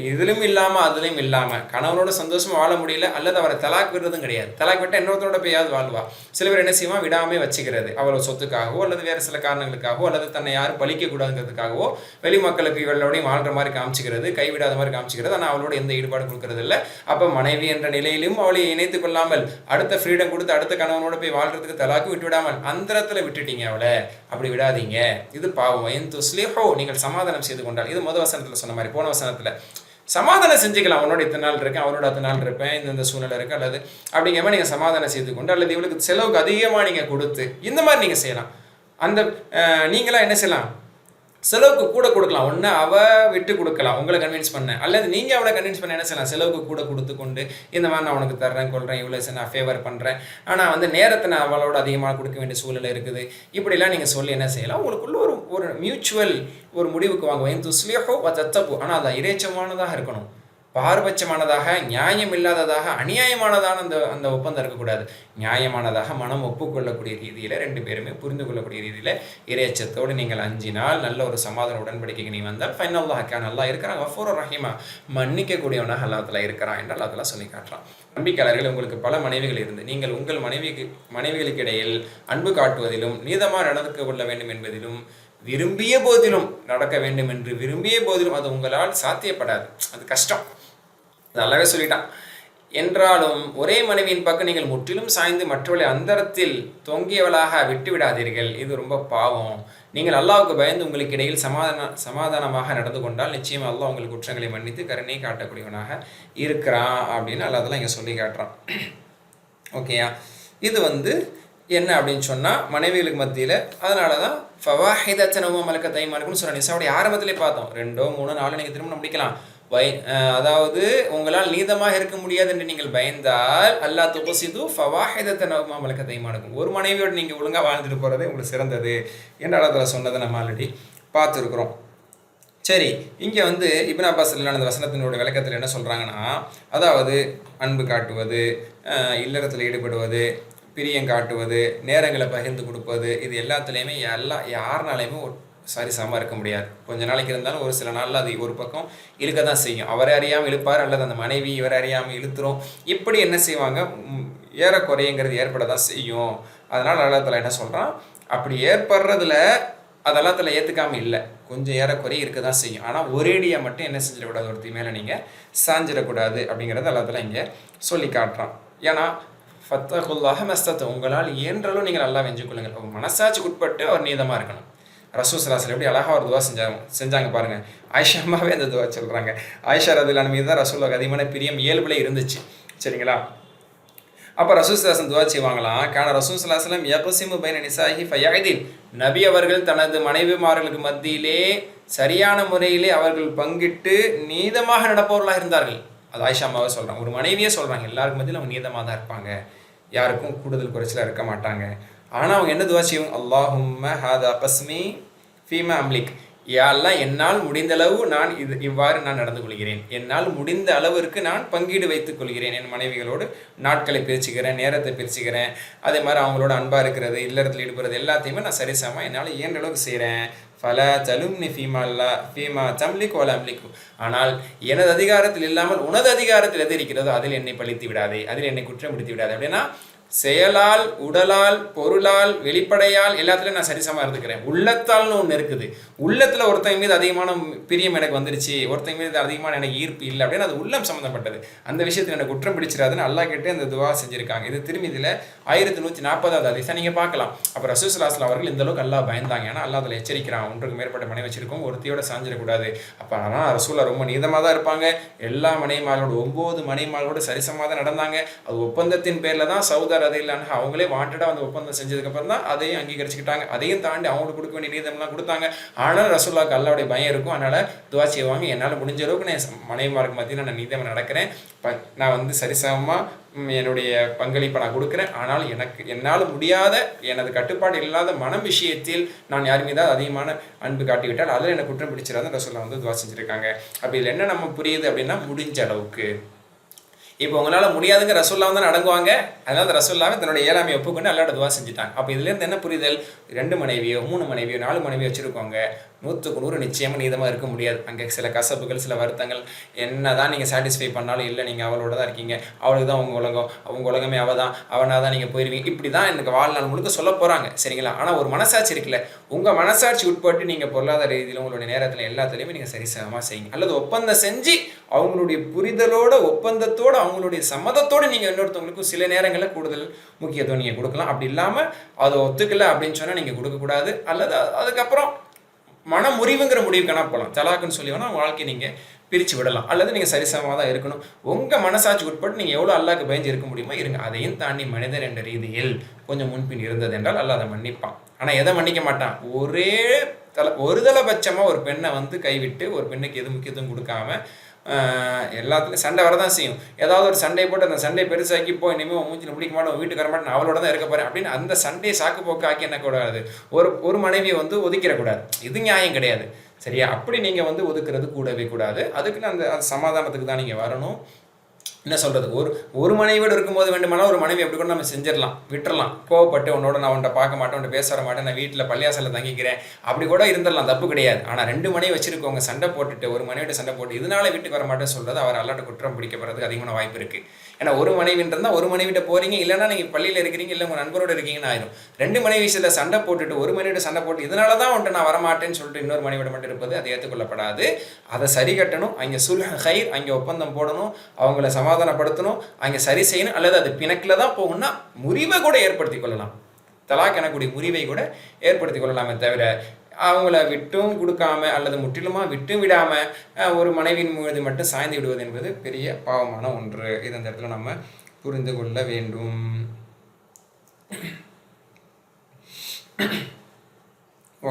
இதிலும் இல்லாமல் அதுலையும் இல்லாமல் கணவனோட சந்தோஷமாக வாழ முடியல, அல்லது அவரை தலாக் விடுறதும் கிடையாது. தலாக் விட்டால் இன்னொருத்தரோட போயாவது வாழ்வா. சில பேர் என்ன செய்வான், விடாமல் வச்சுக்கிறது, அவளோட சொத்துக்காகவோ அல்லது வேறு சில காரணங்களுக்காகவோ அல்லது தன்னை யாரும் பழிக்கக்கூடாதுங்கிறதுக்காகவோ வெளி மக்களுக்கு இவளோடையும் வாழ்கிற மாதிரி காமிச்சிக்கிறது, கைவிடாத மாதிரி காமிச்சிக்கிறது. ஆனால் அவளோட எந்த ஈடுபாடு கொடுக்கறது இல்லை. அப்போ மனைவி என்ற நிலையிலும் அவளை இணைத்து கொள்ளாமல் அடுத்த ஃப்ரீடம் கொடுத்து அடுத்த கணவனோட போய் வாழ்றதுக்கு தலாக்கு விட்டு விடாமல் அந்தரத்தில் விட்டுட்டீங்க அவளை, அப்படி விடாதீங்க, இது பாவம். என் துஸ்லிஹோ, நீங்கள் சமாதானம் செய்து கொண்டால், இது முதல் வசனத்தில் சொன்ன மாதிரி. போன வசனத்தில் சமாதானம் செஞ்சுக்கலாம், அவனோட இத்தனை நாள் இருக்கேன், அவனோட 10 நாள் இருப்பேன், இந்த சூழ்நிலை இருக்கு, அல்லது அப்படிங்கிற மாதிரி நீங்கள் சமாதானம் செய்து கொண்டு, அல்லது இவளுக்கு செலவுக்கு அதிகமாக நீங்கள் கொடுத்து, இந்த மாதிரி நீங்கள் செய்யலாம். அந்த நீங்களாம் என்ன செய்யலாம், செலவுக்கு கூட கொடுக்கலாம். ஒன்று அவள் விட்டு கொடுக்கலாம் உங்களை கன்வின்ஸ் பண்ண, அல்லது நீங்கள் அவளை கன்வின்ஸ் பண்ண என்ன செய்யலாம், செலவுக்கு கூட கொடுத்து கொண்டு இந்த மாதிரி நான் உனக்கு தர்றேன் கொள்கிறேன், இவ்வளோ நான் ஃபேவர் பண்ணுறேன், ஆனால் நேரத்தை நான் அவளோட அதிகமாக கொடுக்க வேண்டிய சூழ்நிலை இருக்குது, இப்படிலாம் நீங்கள் சொல்லி என்ன செய்யலாம், உங்களுக்குள்ள ஒரு மியூச்சுவல் ஒரு முடிவுக்கு வாங்குவேன். துஸ்லிஹு வ தத்தகு, ஆனால் அது இறைச்சமானதாக இருக்கணும். பாரபட்சமானதாக, நியாயம் இல்லாததாக, அநியாயமானதான அந்த அந்த ஒப்பந்தம் இருக்கக்கூடாது. நியாயமானதாக மனம் ஒப்புக்கொள்ளக்கூடிய ரீதியில், 2 பேருமே புரிந்து கொள்ளக்கூடிய ரீதியில் இறையச்சத்தோடு நீங்கள் அஞ்சினால், நல்ல ஒரு சமாதான உடன்படிக்கைக்கு நீ வந்தால், ஃபைனல்லாஹ் கான், அல்லாஹ் இருக்கிறான், கஃபூர் ரஹீமா, மன்னிக்கக்கூடியவனாக அல்லாஹ் தஆலா இருக்கிறான் என்று அல்லாஹ் தஆலா சொல்லி காட்டுறான். நம்பிக்கையாளர்கள், உங்களுக்கு பல மனைவிகள் இருந்து நீங்கள் உங்கள் மனைவிகளுக்கு இடையில் அன்பு காட்டுவதிலும், நீதமாக நடந்து கொள்ள வேண்டும் என்பதிலும், விரும்பிய போதிலும் நடக்க வேண்டும் என்று விரும்பிய போதிலும் அது உங்களால் சாத்தியப்படாது, அது கஷ்டம், அது அழகாக சொல்லிட்டான். என்றாலும் ஒரே மனைவியின் பக்கம் நீங்கள் முற்றிலும் சாய்ந்து மற்றவர்களை அந்தரத்தில் தொங்கியவளாக விட்டு விடாதீர்கள், இது ரொம்ப பாவம். நீங்கள் அல்லாஹ்வுக்கு பயந்து உங்களுக்கு இடையில் சமாதானமாக நடந்து கொண்டால் நிச்சயமாக அல்லாஹ் உங்களுக்கு குற்றங்களை மன்னித்து கருணை காட்டக்கூடியவனாக இருக்கிறான் அப்படின்னு அல்லாஹ் தஆலா இங்கே சொல்லி காட்டுறான். ஓகேயா, இது என்ன அப்படின்னு சொன்னால் மனைவிகளுக்கு மத்தியில், அதனால தான் ஃபவாஹிதத்தனவும் மலக்க தைமானுக்குன்னு சொன்ன நிசாவுடைய ஆரம்பத்திலே பார்த்தோம். 2, 3, 4 நீங்கள் திருமணம் முடிக்கலாம். அதாவது உங்களால் நீதமாக இருக்க முடியாது என்று நீங்கள் பயந்தால், அல்லாஹ் துபசிது ஃபவாஹிதத்தனவும் மலக்க தைமானுக்கும், ஒரு மனைவியோடு நீங்கள் ஒழுங்காக வாழ்ந்துட்டு போகிறதே உங்களுக்கு சிறந்தது என்று அல்லாஹ் தஆலா சொன்னதை நம்ம ஆல்ரெடி பார்த்துருக்குறோம். சரி, இங்கே இப்னு அப்பாஸ் அந்த வசனத்தினுடைய விளக்கத்தில் என்ன சொல்கிறாங்கன்னா, அதாவது அன்பு காட்டுவது, இல்லறத்தில் ஈடுபடுவது, பிரியம் காட்டுவது, நேரங்களை பகிர்ந்து கொடுப்பது, இது எல்லாத்துலேயுமே யாருனாலையுமே சரிசமமாக இருக்க முடியாது. கொஞ்ச நாளைக்கு இருந்தாலும் ஒரு சில நாளில் அது ஒரு பக்கம் இழுக்க தான் செய்யும். அவரை அறியாமல் இழுப்பார், அல்லது அந்த மனைவி இவரை அறியாமல் இழுத்துரும். இப்படி என்ன செய்வாங்க, ஏறக்குறையங்கிறது ஏற்பட தான் செய்யும். அதனால் அல்லாஹ் தஆலா என்ன சொல்கிறான், அப்படி ஏற்படுறதுல அதெல்லாம் தஆலா ஏற்றுக்காமல் இல்லை, கொஞ்சம் ஏறக்குறைய இருக்க தான் செய்யும். ஆனால் ஒரேடியாக மட்டும் என்ன செஞ்சிடக்கூடாது, ஒருத்தி மேலே நீங்கள் சாஞ்சிடக்கூடாது அப்படிங்கிறத அல்லாஹ் தஆலா இங்கே சொல்லி காட்டுறான். ஏன்னா ஃபத்தகுல்லாஹ மஸ்தத்து, உங்களால் இயன்றளவு நீங்கள் அல்லாஹ் வெஞ்சு கொள்ளுங்கள். உங்கள் மனசாட்சிக்கு உட்பட்டு அவர் நீதமாக இருக்கணும். ரசூல் ஸல்லல்லாஹு அலைஹி வஸல்லம் எப்படி அழகாக ஒரு துவா செஞ்சாங்க பாருங்கள். ஆயிஷா அம்மாவே அந்த துவா சொல்கிறாங்க. ஆயிஷா ரலியல்லாஹு மீது தான் ரசூலுக்கு அதிகமான பிரியம் இயல்புல இருந்துச்சு, சரிங்களா? அப்போ ரசூல் ஸல்லல்லாஹு அலைஹி வஸல்லம் துவா செய்வாங்களாம். கான ரசூல் ஸல்லல்லாஹு அலைஹி வஸல்லம் யக்ஸிமு பைன நிசாஹி ஃபயஅதில், நபி அவர்கள் தனது மனைவிமார்களுக்கு மத்தியிலே சரியான முறையிலே அவர்கள் பங்கிட்டு நீதமாக நடப்பவர்களாக இருந்தார்கள். அது ஆயிஷா அம்மாவே சொல்கிறாங்க, ஒரு மனைவியே சொல்கிறாங்க. எல்லாருக்கும் மத்தியில் அவங்க நீதமாக தான் இருப்பாங்க, யாருக்கும் கூடுதல் குறைச்சலாக இருக்க மாட்டாங்க. ஆனால் அவங்க என்ன துவா செய்வோம், அல்லாஹும்ம ஹாதா கஸ்மி ஃபீமா அம்லிக், யாரெல்லாம் என்னால் முடிந்தளவு நான் இவ்வாறு நான் நடந்து கொள்கிறேன், என்னால் முடிந்த அளவிற்கு நான் பங்கீடு வைத்துக் கொள்கிறேன். என் மனைவிகளோடு நாட்களை பிரிச்சுக்கிறேன், நேரத்தை பிரிச்சுக்கிறேன். அதே மாதிரி அவங்களோட அன்பாக இருக்கிறது, இல்லறத்தில் ஈடுபடுறது எல்லாத்தையுமே நான் சரிசமாக என்னால் இயன்ற அளவுக்கு செய்கிறேன். ஃபலா தலும்னி ஃபீமா தம்லிக் வல அம்லிக்கு, ஆனால் எனது அதிகாரத்தில் இல்லாமல் உனது அதிகாரத்தில் எது இருக்கிறதோ அதில் என்னை பழித்து விடாதே, அதில் என்னை குற்றம் பிடித்து விடாது. அப்படின்னா செயலால், உடலால், பொருளால், வெளிப்படையால் எல்லாத்துலையும் நான் சரிசமாக இருந்துக்கிறேன். உள்ளத்தால்னு ஒன்று இருக்குது. உள்ளத்தில் ஒருத்தங்க மீது அதிகமான பிரியம் எனக்கு வந்துருச்சு, ஒருத்தங்க மீது அதிகமான எனக்கு ஈர்ப்பு இல்லை அப்படின்னா அது உள்ளம் சம்மந்தப்பட்டது. அந்த விஷயத்தில் எனக்கு குற்றம் பிடிச்சிடாதுன்னு அல்லாஹ் கிட்டே அந்த துவா செஞ்சுருக்காங்க. இது திருமதியில் 1140வது ஹதீஸை நீங்கள் பார்க்கலாம். அப்போ ரசூல் ஸல்லல்லாஹு அலைஹி வஸல்லம் அவர்கள் இந்த அளவுக்கு அல்லாஹ் பயந்தாங்க. ஏன்னா அல்லாஹ் அதில் எச்சரிக்கிறான், ஒன்றுக்கு மேற்பட்ட மனைவி வச்சிருக்கோம், ஒருத்தியோட சாஞ்சிடக்கூடாது. அப்போ ஆனால் ரசூலா ரொம்ப நீதமாக தான் இருப்பாங்க. எல்லா மனைவிமார்களோட 9 மனைவிமார்களோட சரிசமாக தான் நடந்தாங்க. அது ஒப்பந்தத்தின் பேரில் தான் சவுதா ரலியல்லாஹு அன்ஹா அவங்களே வாண்டடாக அந்த ஒப்பந்தம் செஞ்சதுக்கப்புறம் தான் அதையும் அங்கீகரிச்சுக்கிட்டாங்க. அதையும் தாண்டி அவங்களுக்கு கொடுக்க வேண்டிய நீதம்லாம் கொடுத்தாங்க. ஆனால் ரசூலுல்லாஹ்க்கு அல்லாஹ்வுடைய பயம் இருக்கும். அதனால் துவா செய்வாங்க, என்னால் முடிஞ்ச அளவுக்கு நான் மனைவிமாருக்கு மத்தியில் நான் நீதமாக நடக்கிறேன், நான் சரிசமமாக என்னுடைய பங்களிப்பை நான் கொடுக்குறேன். ஆனால் என்னால் முடியாத, எனது கட்டுப்பாடு இல்லாத மனம் விஷயத்தில் நான் யார் மீதாவது அதிகமான அன்பு காட்டிவிட்டால் அதில் என்னை குற்றம் பிடிச்சிடாத ரசூலுல்லாஹ் துவா செஞ்சுருக்காங்க. அப்போ இதில் என்ன நம்ம புரியுது அப்படின்னா, முடிஞ்ச அளவுக்கு. இப்போ உங்களால் முடியாதுங்க ரசூலுல்லாஹ் தான் அடங்குவாங்க. அதனால ரசூலுல்லாஹ் தன்னுடைய இயலாமையை ஒப்புக்கொண்டு அல்லாஹ்ட்ட துவா செஞ்சுட்டாங்க. அப்போ இதுலேருந்து என்ன புரிதல், 2 மனைவியோ 3 மனைவியோ 4 மனைவியோ வச்சுருக்கோங்க, 100க்கு 100 நிச்சயமாக நீதமாக இருக்க முடியாது. அங்கே சில கசப்புகள், சில வருத்தங்கள், என்ன தான் நீங்கள் சாட்டிஸ்ஃபை பண்ணாலும் இல்லை, நீங்கள் அவளோட தான் இருக்கீங்க, அவளுக்கு தான் உங்கள் உலகம், அவங்க உலகமே அவள் தான், அவனாக தான் நீங்கள் போயிடுவீங்க, இப்படி தான் எனக்கு வாழ்நாள் முழுக்க சொல்ல போகிறாங்க, சரிங்களா? ஆனால் ஒரு மனசாட்சி இருக்குல்ல, உங்கள் மனசாட்சி உட்பட்டு நீங்கள் பொருளாதார ரீதியில் உங்களுடைய நேரத்தில் எல்லாத்துலேயுமே நீங்கள் சரிசமமாக செய்யுங்க. அல்லது ஒப்பந்தம் செஞ்சு அவங்களுடைய புரிதலோட, ஒப்பந்தத்தோடு, அவங்களுடைய சம்மதத்தோடு நீங்கள் இன்னொருத்தவங்களுக்கும் சில நேரங்களில் கூடுதல் முக்கியத்துவம் நீங்கள் கொடுக்கலாம். அப்படி இல்லாமல் அதை ஒத்துக்கலை அப்படின்னு சொன்னால் நீங்கள் கொடுக்கக்கூடாது. அல்லது அதுக்கப்புறம் மன முறிவுங்கிற முடிவுக்கான போகலாம், தலாக்குன்னு சொல்லி வேணால் வாழ்க்கையை நீங்கள் பிரித்து விடலாம். அல்லது நீங்கள் சரிசமமாக தான் இருக்கணும். உங்கள் மனசாட்சி உட்பட்டு நீங்கள் எவ்வளோ அல்லாஹ்க்கு பயந்து இருக்க முடியுமோ இருங்க. அதையும் தாண்டி மனிதன் என்ற ரீதியில் கொஞ்சம் முன்பின் இருந்தது என்றால் அல்லாஹ் அதை மன்னிப்பான். ஆனால் எதை மன்னிக்க மாட்டான், ஒரு தலைபட்சமாக ஒரு பெண்ணை கைவிட்டு, ஒரு பெண்ணுக்கு எது முக்கியத்துவம் கொடுக்காம எல்லாத்துலையும் சண்டை வரதான் செய்யும். ஏதாவது ஒரு சண்டையை போட்டு அந்த சண்டையை பெருசாக்கி போய் இனிமேல் மூஞ்சில் முடிக்க மாட்டோம், வீட்டுக்கு வர மாட்டேன், அவளோட தான் இருக்க போகிறேன் அப்படின்னு அந்த சண்டையை சாக்கு போக்கு ஆக்கி என்ன கூடாது, ஒரு மனைவியை ஒதுக்கிடக்கூடாது. இது நியாயம் கிடையாது. சரியா? அப்படி நீங்கள் வந்து ஒதுக்குறது கூடவே கூடாது. அதுக்குன்னு அந்த சமாதானத்துக்கு தான் நீங்கள் வரணும். என்ன சொல்கிறது, ஒரு மனைவியோடு இருக்கும்போது வேண்டுமானால் ஒரு மனைவி எப்படி கூட நம்ம செஞ்சிடலாம், விட்டுறலாம். கோவப்பட்டு உன்னோட நான் உன்ட்ட பார்க்க மாட்டேன், உன்ட்ட பேச வர மாட்டேன், நான் வீட்டில் பள்ளியாசலில் தங்கிக்கிறேன், அப்படி கூட இருந்துடலாம், தப்பு கிடையாது. ஆனால் 2 மனைவி வச்சுருக்கவங்க சண்டை போட்டுட்டு, ஒரு மனைவியோட சண்டை போட்டு இதனால வீட்டுக்கு வர மாட்டேன்னு சொல்கிறது அவர் அல்லாட்ட குற்றம் பிடிக்கப்படுறதுக்கு அதிகமான வாய்ப்பு இருக்குது. ஏன்னா ஒரு மனைவின்றதா ஒரு மனைவிட்ட போகிறீங்க, இல்லைனா நீங்கள் பள்ளியில் இருக்கிறீங்க, இல்லை உங்கள் நண்பரோடு இருக்கீங்கன்னு ஆயிடும். 2 மனைவி விஷயத்தில் சண்டை போட்டுட்டு ஒரு மனைவியோட சண்டை போட்டு இதனால தான் உன்ட்ட நான் வரமாட்டேன்னு சொல்லிட்டு இன்னொரு மனைவியோட மட்டும் இருப்பது அது ஏற்றுக்கொள்ளப்படாது. அதை சரி கட்டணும். அங்கே சுல்ஹ் ஹைர், அங்கே ஒப்பந்தம் போடணும், அவங்கள சமாதானப்படுத்தணும், அங்கே சரி செய்யணும். அல்லது அது பிணக்கில் தான் போகணும்னா முறிவை கூட ஏற்படுத்தி கொள்ளலாம், தலாக் எனக்கூடிய முறிவை கூட ஏற்படுத்தி கொள்ளலாமே தவிர அவங்கள விட்டும் கொடுக்காம அல்லது முற்றிலுமாக விட்டு விடாமல் ஒரு மனைவியின் மீது மட்டும் சாய்ந்து விடுவது என்பது பெரிய பாவமான ஒன்று. இது அந்த இடத்துல நம்ம புரிந்து கொள்ள வேண்டும்.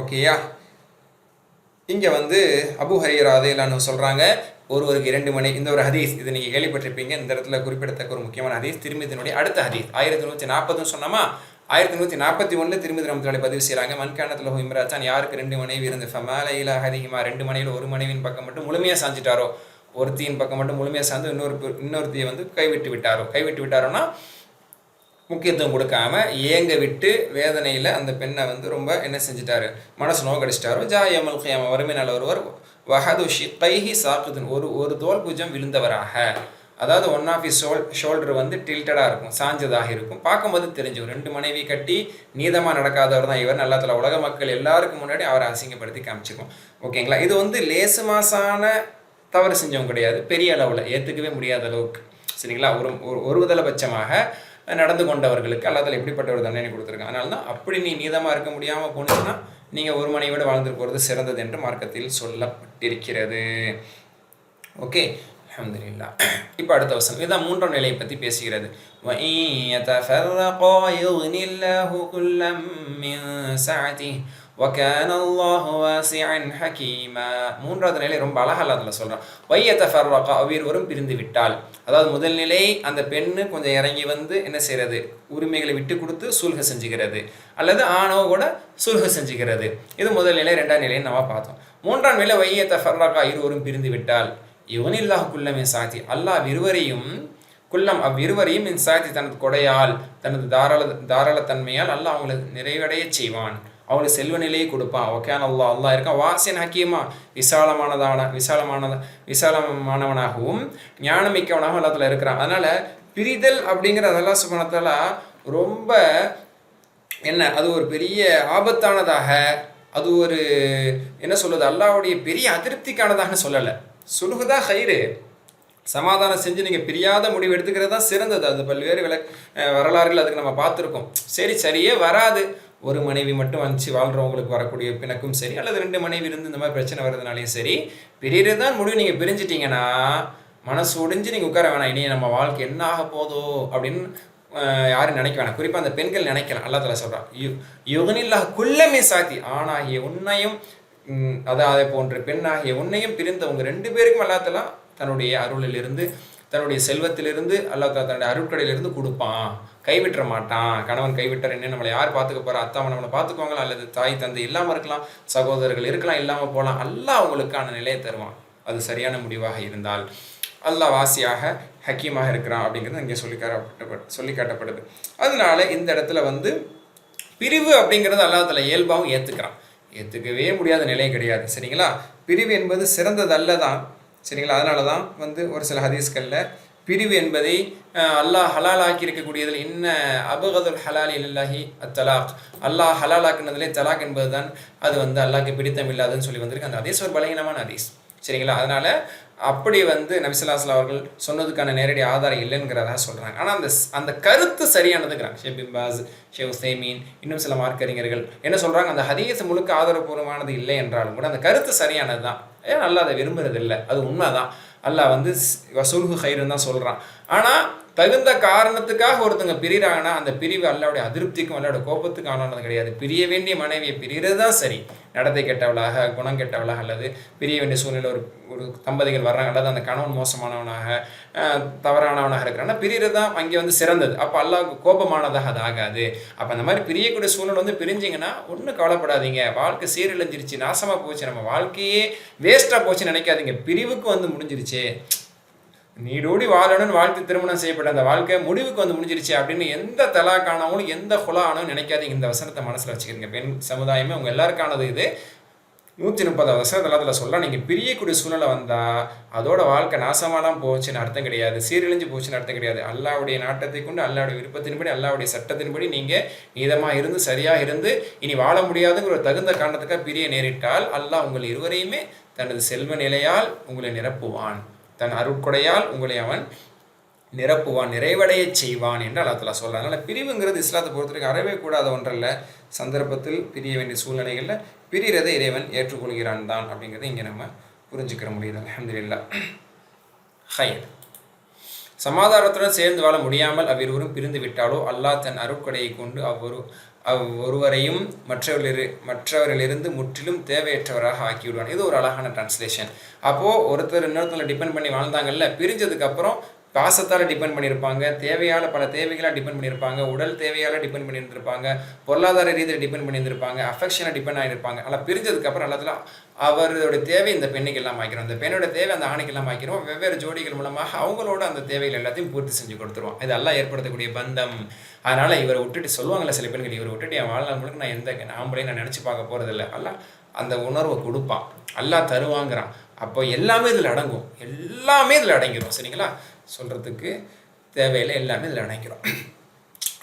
ஓகேயா? இங்கே வந்து அபூ ஹுரைரா ரலியல்லாஹு சொல்கிறாங்க, ஒருவருக்கு 2 மனைவி. இந்த ஒரு ஹதீஸ் இது நீங்கள் கேள்விப்பட்டிருப்பீங்க. இந்த இடத்துல குறிப்பிடத்தக்க ஒரு முக்கியமான ஹதீஸ். திருமிதியினுடைய அடுத்த ஹதீஸ் 1140 சொன்னோமா, 1141 திருமிதி ரஹ்மத்துல்லாஹி பதிவு செய்கிறாங்க. மன்கானத் லஹு இம்ராத்தான், யாருக்கு 2 மனைவி இருந்து ஃபமால இலா ஹதிஹிமா, 2 மனைவியில் ஒரு மனைவியின் பக்கம் மட்டும் முழுமையாக சாஞ்சிட்டாரோ, ஒருத்தியின் பக்கம் மட்டும் முழுமையாக சார்ந்து இன்னொருத்தியை வந்து கைவிட்டு விட்டாரோன்னா முக்கியத்துவம் கொடுக்காம ஏங்க விட்டு வேதனையில் அந்த பெண்ணை வந்து ரொம்ப என்ன செஞ்சிட்டாரு, மனசு நோக்கடிச்சிட்டாரோ, ஜாயமல் கியாமா, வறுமை நாள் ஒருவர் வஹது ஷிக்கைஹி சாக்குதுன், ஒரு தோல் பூஜம் விழுந்தவராக, அதாவது ஒன் ஆஃப் இஸ் ஷோல்டர் வந்து டில்டடாக இருக்கும், சாஞ்சதாக இருக்கும். பார்க்கும்போது தெரிஞ்சுக்கும் 2 மனைவி கட்டி நீதமாக நடக்காதவர் தான் இவர். நல்லா தல உலக மக்கள் எல்லாருக்கும் முன்னாடி அவரை அசிங்கப்படுத்தி காமிச்சிருக்கோம். ஓகேங்களா? இது வந்து லேசு மாசான தவறு செஞ்சவங்க கிடையாது, பெரிய அளவில் ஏற்றுக்கவே முடியாத அளவுக்கு. சரிங்களா? ஒருதலைபட்சமாக நடந்து கொண்டவர்களுக்கு அல்லாஹ் தஆலா எப்படிப்பட்ட ஒரு தண்டனை கொடுத்துருக்காங்க. அதனால தான் அப்படி நீ நீதமாக இருக்க முடியாமல் போனீங்கன்னா நீங்கள் ஒரு மனைவியோட வாழ்ந்துட்டு போகிறது சிறந்தது என்று மார்க்கத்தில் சொல்லப்பட்டிருக்கிறது. ஓகே, அல்ஹம்துலில்லாஹ். இப்போ அடுத்த வசனம், இதுதான் 3ஆம் நிலையை பற்றி பேசுகிறது. وَكَانَ اللَّهُ وَاسِعًا حَكِيمًا. 3வது நிலை ரொம்ப அழகாக அதில் சொல்கிறான். وَيَتَفَرَّقَا, இருவரும் பிரிந்து விட்டால், அதாவது முதல் நிலை அந்த பெண்ணு கொஞ்சம் இறங்கி வந்து என்ன செய்கிறது, உரிமைகளை விட்டு கொடுத்து சூல்ஹ செஞ்சுக்கிறது, அல்லது ஆணவ கூட சூல்ஹ செஞ்சுக்கிறது. இது முதல் நிலை. 2ஆம் நிலைன்னு நம்ம பார்த்தோம். 3ஆம் நிலை وَيَتَفَرَّقَا, இருவரும் பிரிந்து விட்டால், யுக்னில்லாஹு குல்லம் மின் சாஅத்தி, அல்லாஹ் அவ்விருவரையும் மின் சாஅத்தி, தனது கொடையால், தனது தாராளத்தன்மையால் அல்லாஹ் அவங்களை நிறைவடைய செய்வான், அவங்களுக்கு செல்வ நிலையை கொடுப்பான். ஓகேன அல்லாஹ் இருக்கான். வாசின் ஹக்கீமா, விசாலமானவனாகவும் ஞானமிக்கவனாகவும் எல்லாத்துல இருக்கிறான். அதனால பிரிதல் அப்படிங்கிறது அல்லாஹ் சுப்ஹானஹு வ தஆலா ரொம்ப அது ஒரு பெரிய ஆபத்தானதாக, அது ஒரு என்ன சொல்லுது, அல்லாஹ்வுடைய பெரிய அதிருப்திக்கானதாக சொல்லலை. சுலுகுதா ஹைரு, சமாதானம் செஞ்சு நீங்கள் பிரியாத முடிவு எடுத்துக்கிறது தான் சிறந்தது. அது பல்வேறு வரலாறுகள் அதுக்கு நம்ம பார்த்துருக்கோம். சரியே வராது, ஒரு மனைவி மட்டும் வந்துச்சு வாழ்கிறவங்களுக்கு வரக்கூடிய பிணக்கும் சரி, அல்லது 2 மனைவி இருந்து இந்த மாதிரி பிரச்சனை வர்றதுனாலையும் சரி, பிரிகிறது தான் முடிவு. நீங்கள் பிரிஞ்சிட்டிங்கன்னா மனசு ஒடிஞ்சு நீங்கள் உட்கார வேணாம், இனி நம்ம வாழ்க்கை என்ன ஆக போதோ அப்படின்னு யாரும் நினைக்க வேணாம். குறிப்பாக அந்த பெண்கள் நினைக்கலாம். அல்லாஹ் தஆலா சொல்கிறான், யுக்னில்லாஹு குல்லம் மின் சாஅத்தி, ஆணாகிய உன்னையும் அதே போன்ற பெண்ணாகிய உன்னையும் பிரிந்தவங்க 2 பேருக்கும் அல்லாஹ் தஆலா தன்னுடைய அருளிலிருந்து, தன்னுடைய செல்வத்திலிருந்து, அல்லாஹ் தஆலா தன்னுடைய அருட்கடையிலிருந்து கொடுப்பான், கைவிட்டுற மாட்டான். கணவன் கைவிட்டார் என்ன, நம்மளை யார் பார்த்துக்க போகிறா, அத்தாவை நம்மளை பார்த்துக்குவாங்களா, அல்லது தாய் தந்தை இல்லாமல் இருக்கலாம், சகோதரர்கள் இருக்கலாம், இல்லாமல் போகலாம், அல்லாஹ் அவங்களுக்கான நிலையை தருவான், அது சரியான முடிவாக இருந்தால். அல்லாஹ் வாசியாக ஹக்கீமாக இருக்கிறான் அப்படிங்கிறது இங்கே சொல்லி காட்டப்படுது. அதனால இந்த இடத்துல வந்து பிரிவு அப்படிங்கிறது அல்லாஹ் தஆலா இயல்பாகவும் ஏற்றுக்கவே முடியாத நிலை கிடையாது. சரிங்களா? பிரிவு என்பது சிறந்ததல்ல தான். சரிங்களா? அதனால தான் வந்து ஒரு சில ஹதீஸ்களில் பிரிவு என்பதை அல்லாஹ் ஹலால் ஆக்கி இருக்கக்கூடியதில் இன்ன அபகதுல் ஹலால் இல்லாஹி அத்தலாக், அல்லாஹ் ஹலால் ஆக்குனதுலே தலாக் என்பது தான் அது வந்து அல்லாஹ்க்கு பிடித்தம் இல்லாதுன்னு சொல்லி வந்திருக்கு. அந்த ஹதீஸ் ஒரு பலகீனமான ஹதீஸ். சரிங்களா? அதனால அப்படி வந்து நபி ஸல்லல்லாஹு அலைஹி வஸல்லம் அவர்கள் சொன்னதுக்கான நேரடி ஆதாரம் இல்லைங்கிறதா சொல்கிறாங்க. ஆனால் அந்த கருத்து சரியானதுங்கிறாங்க ஷேக் பின் பாஸ், ஷேக் உசைமீன், இன்னும் சில மார்க்கறிஞர்கள் என்ன சொல்கிறாங்க, அந்த ஹதீஸ் முழுக்க ஆதாரபூர்வமானது இல்லை என்றாலும் கூட அந்த கருத்து சரியானது தான். அல்லாஹ் அதை விரும்புறது இல்லை, அது உண்மை தான். அல்லாஹ் வந்து வசூல்ஹு ஹைருன்னு தான் சொல்கிறான். ஆனால் தகுந்த காரணத்துக்காக ஒருத்தங்க பிரிகிறாங்கன்னா அந்த பிரிவு அல்லாவுடைய அதிருப்திக்கும் அல்லாவுடைய கோபத்துக்கும் ஆனது கிடையாது. பிரிய வேண்டிய மனைவியை பிரிகிறது தான் சரி. நடத்தை கெட்டவளாக, குணம் கெட்டவளாக, அல்லது பிரிய வேண்டிய சூழ்நிலை ஒரு தம்பதிகள் வர்றாங்க, அல்லது அந்த கணவன் மோசமானவனாக தவறானவனாக இருக்கிறான்னா பிரிகிறது தான் அங்கே சிறந்தது. அப்போ அல்லாவுக்கு கோபமானதாக அது ஆகாது. அப்போ அந்த மாதிரி பிரியக்கூடிய சூழ்நிலை பிரிஞ்சிங்கன்னா ஒன்றும் கவலைப்படாதீங்க. வாழ்க்கை சீரழிஞ்சிருச்சு, நாசமாக போச்சு, நம்ம வாழ்க்கையே வேஸ்ட்டாக போச்சுன்னு நினைக்காதீங்க. பிரிவுக்கு முடிஞ்சிருச்சு, நீடோடி வாழணும்னு வாழ்க்கை திருமணம் செய்யப்பட்ட அந்த வாழ்க்கை முடிவுக்கு முடிஞ்சிருச்சு அப்படின்னு எந்த தலாக்கானவங்களும் எந்த குலா ஆனவும் நினைக்காதீங்க. இந்த வசனத்தை மனசில் வச்சுக்கிறீங்க. பெண் சமுதாயமே உங்கள் எல்லாருக்கானது. இது 130 வசனத்தில் சொல்ல, நீங்கள் பிரியக்கூடிய சூழ்நிலை வந்தால் அதோட வாழ்க்கை நாசமாலாம் போச்சுன்னு அர்த்தம் கிடையாது, சீரழிஞ்சு போச்சுன்னு அர்த்தம் கிடையாது. அல்லாவுடைய நாட்டத்தை கொண்டு, அல்லாவுடைய விருப்பத்தின்படி, அல்லாவுடைய சட்டத்தின்படி நீங்கள் நீதமாக இருந்து சரியாக இருந்து இனி வாழ முடியாதுங்கிற ஒரு தகுந்த காரணத்துக்காக பிரிய நேரிட்டால் அல்லாஹ் உங்கள் இருவரையுமே தனது செல்வ நிலையால் உங்களை நிரப்புவான், தன் அருட்கொடையால் உங்களை அவன் நிரப்புவான், நிறைவடைய செய்வான் என்று அல்லாஹ் தஆலா சொல்கிறான். அதனால் பிரிவுங்கிறது இஸ்லாத்தை பொறுத்தவரைக்கும் அறவே கூடாத ஒன்றல்ல. சந்தர்ப்பத்தில் பிரிய வேண்டிய சூழ்நிலைகளில் பிரிகிறதை இறைவன் ஏற்றுக்கொள்கிறான் தான் அப்படிங்கிறத இங்கே நம்ம புரிஞ்சுக்கிற முடியுது. அல்ஹம்துலில்லாஹ். ஹைர். சமாதானத்துடன் சேர்ந்து வாழ முடியாமல் அவ்விருவரும் பிரிந்து விட்டாலோ அல்லாஹ் தன் அருட்கொடையை கொண்டு ஒருவரையும் மற்றவரிலிருந்து முற்றிலும் தேவையற்றவராக ஆக்கிவிடுவான். இது ஒரு அழகான டிரான்ஸ்லேஷன். அப்போது ஒருத்தர் இன்னொருத்தரை டிபெண்ட் பண்ணி வாழ்ந்தாங்கல்ல, பிரிஞ்சதுக்கப்புறம் பாசத்தால் டிபெண்ட் பண்ணியிருப்பாங்க, தேவையால் பல தேவைகளாக டிபெண்ட் பண்ணியிருப்பாங்க, உடல் தேவையால் டிபெண்ட் பண்ணியிருந்திருப்பாங்க, பொருளாதார ரீதியில் டிபெண்ட் பண்ணியிருந்திருப்பாங்க, அஃபெக்ஷனாக டிபெண்ட் ஆகியிருப்பாங்க. ஆனால் பிரிஞ்சதுக்கப்புறம் எல்லாத்துல அவருடைய தேவை இந்த பெண்ணுக்கு எல்லாம் ஆக்கிறோம், இந்த பெண்ணோட தேவை அந்த ஆணுக்கு எல்லாம் ஆக்கிறோம். வெவ்வேறு ஜோடிகள் மூலமாக அவங்களோட அந்த தேவைகள் எல்லாத்தையும் பூர்த்தி செஞ்சு கொடுத்துருவோம். இது எல்லாம் ஏற்படுத்தக்கூடிய பந்தம். அதனால் இவரை விட்டுட்டு சொல்லுவாங்கள்ல சில பெண்கள், இவரை விட்டுட்டு என் வாழ்நாள் முழுக்க நான் எந்த ஆம்பளையும் நான் நினச்சி பார்க்க போகிறதில்ல. அல்ல அந்த உணர்வை கொடுப்பான், அல்லாஹ் தருவாங்கிறான். அப்போ எல்லாமே இதில் அடங்கும், எல்லாமே இதில் அடங்கிடும். சரிங்களா? சொல்கிறதுக்கு தேவையில்லை, எல்லாமே இதில் அடங்கிடும்.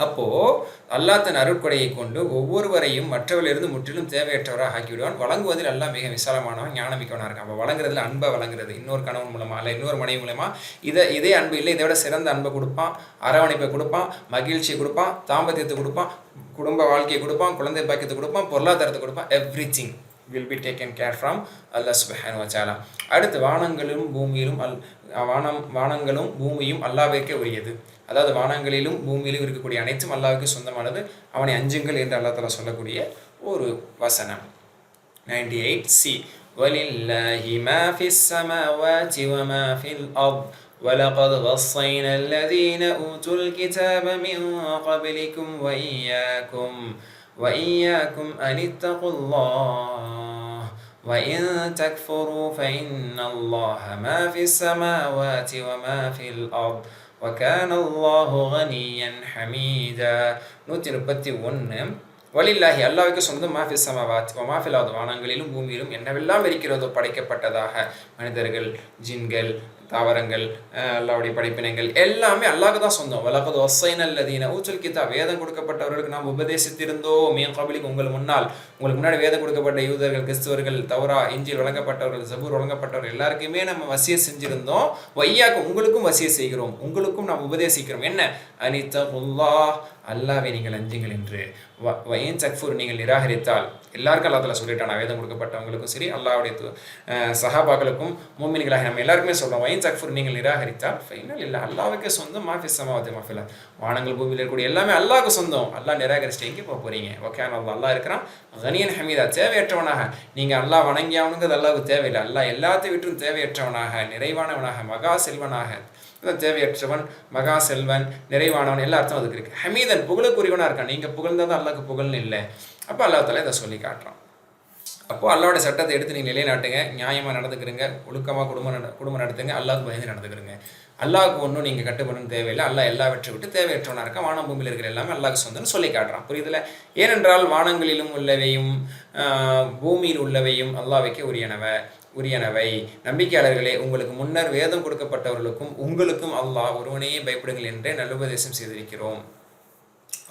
அப்போது அல்லாஹ் தன் அருட்கொடையை கொண்டு ஒவ்வொருவரையும் மற்றவரிலிருந்து முற்றிலும் தேவையற்றவராக ஆக்கிவிடுவான். வழங்குவதில் அல்லாஹ் மிக விசாலமானவன், ஞானமிக்கவனாக இருக்கான். அப்போ வழங்குறதுல அன்பை வழங்குறது, இன்னொரு கணவன் மூலமாக இல்லை இன்னொரு மனைவி மூலமாக இதே அன்பு இல்லை, இதை விட சிறந்த அன்பை கொடுப்பான், அரவணைப்பை கொடுப்பான், மகிழ்ச்சியை கொடுப்பான், தாம்பத்தியத்தை கொடுப்பான், குடும்ப வாழ்க்கையை கொடுப்பான், குழந்தை பாக்கியத்தை கொடுப்பான், பொருளாதாரத்தை கொடுப்பான். Everything will be taken care from Allah subhanahu wa ta'ala. அடுத்து வானங்களும் பூமியும் அல்லாஹ்விற்கே உரியது. அதாவது வானங்களிலும் பூமியிலும் இருக்கக்கூடிய அனைத்தும் அல்லாஹ்வுக்கு சொந்தமானது. அவனை அஞ்சுங்கள் என்று அல்லாஹ் தஆலா சொல்லக்கூடிய ஒரு வசனம். 98C வலில்லாஹி மா ஃபிஸ் ஸமாவாதி வ மா ஃபில் அர்த் وَلَقَدْ وَصَّيْنَا الَّذِينَ أُوتُوا الْكِتَابَ مِنْ قَبْلِكُمْ وَإِيَّاكُمْ أَنِ اتَّقُوا اللَّهَ وَإِنْ تَكْفُرُوا فَإِنَّ اللَّهَ مَا فِي السَّمَاوَاتِ وَمَا فِي الْأَرْضِ وَكَانَ اللَّهُ غَنِيًّا حَمِيدًا. 131 வலில்லாஹி அல்லாஹ்வுக்கு சொந்தம் மாஃபி ஸமாவாத் வ மாஃபில் அர்த் வானங்களிலும் பூமியிலும் என்னவெல்லாம் இருக்கிறதோ படைக்கப்பட்டதாக மனிதர்கள், ஜின்கள், தாவரங்கள், அல்லாஹ்வுடைய படைப்பினங்கள் எல்லாமே அல்லாஹ்வுக்கு தான் சொந்தம். வலகத் வஸ்ஸைனல் லதீன ஊத்துல் கிதாப் வேதம் கொடுக்கப்பட்டவர்களுக்கு நாம் உபதேசித்திருந்தோம். மீன் கபிலிக்கு உங்களுக்கு முன்னாடி வேதம் கொடுக்கப்பட்ட யூதர்கள், கிறிஸ்துவர்கள், தௌரா, இஞ்சில் வழங்கப்பட்டவர்கள், ஜபூர் வழங்கப்பட்டவர்கள் எல்லாருக்குமே நம்ம வசிய செஞ்சிருந்தோம். வையாக்கும் உங்களுக்கும் வசிய செய்கிறோம், உங்களுக்கும் நாம் உபதேசிக்கிறோம். என்ன? அனித்தகுல்லாஹ் அல்லாஹ்வை நீங்கள் அஞ்சுங்கள் என்று. வயின் சக்ஃபூர் நீங்கள் நிராகரித்தால், எல்லாருக்கும் அல்லாஹ் தஆலா சொல்லிட்டான், வேதம் கொடுக்கப்பட்டவங்களுக்கும் சரி அல்லாஹ்வுடைய சஹாபாக்களுக்கும் மூமின்களாக நம்ம எல்லாருக்குமே சொல்கிறோம். வயின் சக்ஃபூர் நீங்கள் நிராகரித்தால் ஃபைனல் இல்லை அல்லாஹ்வுக்கே சொந்தம் மாஃபிஸ் ஸமாவாத்தி மாஃபில் அர்த் வானங்கள் பூமியில் இருக்கக்கூடிய எல்லாமே அல்லாஹ்வுக்கு சொந்தம். அல்லாஹ் நிராகரிச்சுட்டு எங்கே போக போகிறீங்க? ஓகே, அல்லாஹ் இருக்கிறான் கனியன் ஹமீதா தேவையற்றவனாக. நீங்கள் அல்லாஹ் வணங்கியாவனுங்கிறது அல்லாஹ்வுக்கு தேவையில்லை. அல்லாஹ் எல்லாத்தையும் விட்டும் தேவையற்றவனாக, நிறைவானவனாக, மகா செல்வனாக. தேவையற்றவன், மகா செல்வன், நிறைவானவன் எல்லா அர்த்தம் அதுக்கு இருக்குது. ஹமீதன் புகழுக்குரியவனாக இருக்கான். நீங்கள் புகழ்ந்தால் தான் அல்லாஹ்க்கு புகழ்னு இல்லை. அப்போ அல்லாஹ் தஆலா இதை சொல்லி காட்டுறான். அப்போது அல்லாஹ்வுடைய சட்டத்தை எடுத்து நீங்கள் நிலைநாட்டுங்க, நியாயமாக நடந்துக்கிறங்க, ஒழுக்கமாக குடும்பம் நடத்துங்க, அல்லாஹ்வுக்கு பயந்து நடந்துக்கிறங்க. அல்லாஹ்வுக்கு ஒன்றும் நீங்கள் கட்டுப்படணும் தேவையில்லை. அல்லாஹ் எல்லாவற்றை விட்டு தேவையற்றவனாக இருக்கான். வானம் பூமியில் இருக்கிற எல்லாமே அல்லாஹ்வுக்கு சொந்தம்னு சொல்லி காட்டுறான். புரியுதுல? ஏனென்றால் வானங்களிலும் உள்ளவையும் பூமியில் உள்ளவையும் அல்லாஹ்வுக்கே உரியனவை. நம்பிக்கையாளர்களே, உங்களுக்கு முன்னர் வேதம் கொடுக்கப்பட்டவர்களுக்கும் உங்களுக்கும் அல்லாஹ் ஒருவனையே பயப்படுங்கள் என்றே நல்லுபதேசம் செய்திருக்கிறோம்.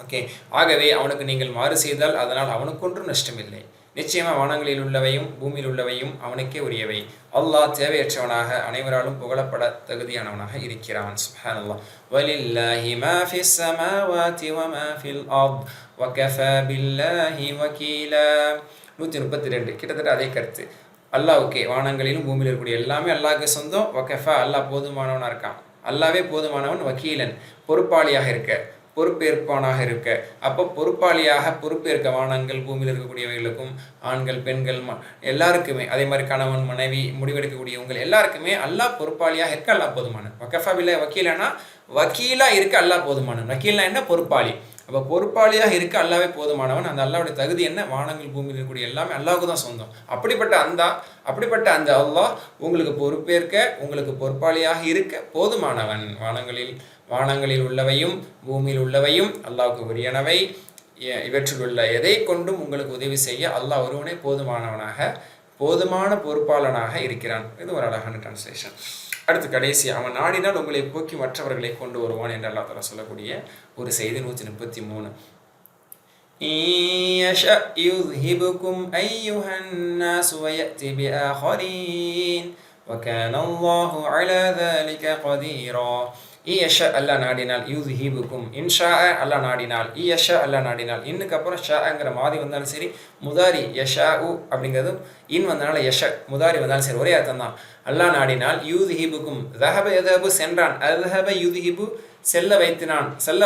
ஓகே, ஆகவே அவனுக்கு நீங்கள் மாறு செய்தால் அதனால் அவனுக்கொன்றும் நஷ்டமில்லை. நிச்சயமாக வானங்களில் உள்ளவையும் பூமியில் உள்ளவையும் அவனுக்கே உரியவை. அல்லாஹ் தேவையற்றவனாக அனைவராலும் புகழப்பட தகுதியானவனாக இருக்கிறான். சுப்ஹானல்லாஹ். வலில்லாஹி மா ஃபிஸ் ஸமாவாதி வ மா ஃபில் அர்த் வ கஃபா பில்லாஹி வகீலா. 132 கிட்டத்தட்ட அதே கருத்து. அல்லாஹ்வுக்கே வானங்களிலும் பூமியில் இருக்கக்கூடிய எல்லாமே அல்லாஹ்வுக்கு சொந்தம். வகஃபா அல்லாஹ் போதுமானவனாக இருக்கான். அல்லாவே போதுமானவன், வக்கீலன் பொறுப்பாளியாக இருக்க, பொறுப்பேற்பானாக இருக்க. அப்போ பொறுப்பாளியாக பொறுப்பேற்க வானங்கள் பூமியில் இருக்கக்கூடியவைகளுக்கும் ஆண்கள் பெண்கள் எல்லாருக்குமே, அதே மாதிரி கணவன் மனைவி முடிவெடுக்கக்கூடியவங்க எல்லாருக்குமே அல்லாஹ் பொறுப்பாளியாக இருக்க அல்லாஹ் போதுமானவன். வக்கஃபா பில்லாஹி வக்கீலனா வக்கீலா இருக்க அல்லாஹ் போதுமானவன். வக்கீல்னா என்ன? பொறுப்பாளி. அப்போ பொறுப்பாளியாக இருக்க அல்லாவே போதுமானவன். அந்த அல்லாவுடைய தகுதி என்ன? வானங்கள் பூமியில் இருக்கக்கூடிய எல்லாமே அல்லாவுக்கு தான் சொந்தம். அப்படிப்பட்ட அந்த அல்லாஹ் உங்களுக்கு பொறுப்பேற்க, உங்களுக்கு பொறுப்பாளியாக இருக்க போதுமானவன். வானங்களில் உள்ளவையும் பூமியில் உள்ளவையும் அல்லாஹ்வுக்கு உரியனவை. இவற்றில் உள்ள எதை கொண்டும் உங்களுக்கு உதவி செய்ய அல்லாஹ் ஒருவனே போதுமான பொறுப்பாளனாக இருக்கிறான். இது ஒரு அழகான டிரான்ஸ்லேஷன். அடுத்து கடைசி, அவன் நாடினால் உங்களை போக்கி மற்றவர்களை கொண்டு வருவான் என்று அல்லாஹ் தஆலா சொல்லக்கூடிய ஒரு செய்தி. 133 يُذْهِبْكُمْ أَيُّهَا النَّاسُ وَيَأْتِ بِآخَرِينَ وَكَانَ اللَّهُ عَلَى ذَلِكَ قَدِيرًا. ஈயஷா அல்லாஹ் நாடினால், யூத்ஹிபுக்கும் இன்ஷா அல்லாஹ் நாடினால், ஈயஷா அல்லாஹ் நாடினால். இன்னுக்கு அப்புறம் ஷாங்கிற மாதி வந்தாலும் சரி, முதாரி யஷா உ அப்படிங்கிறது இன் வந்தனால யஷ முதாரி வந்தாலும் சரி, ஒரே அர்த்தம் தான். அல்லாஹ் நாடினால் யூத்ஹிபுக்கும், தஹப யதஹபு சென்றான், அத்ஹப யூத்ஹிபு செல்ல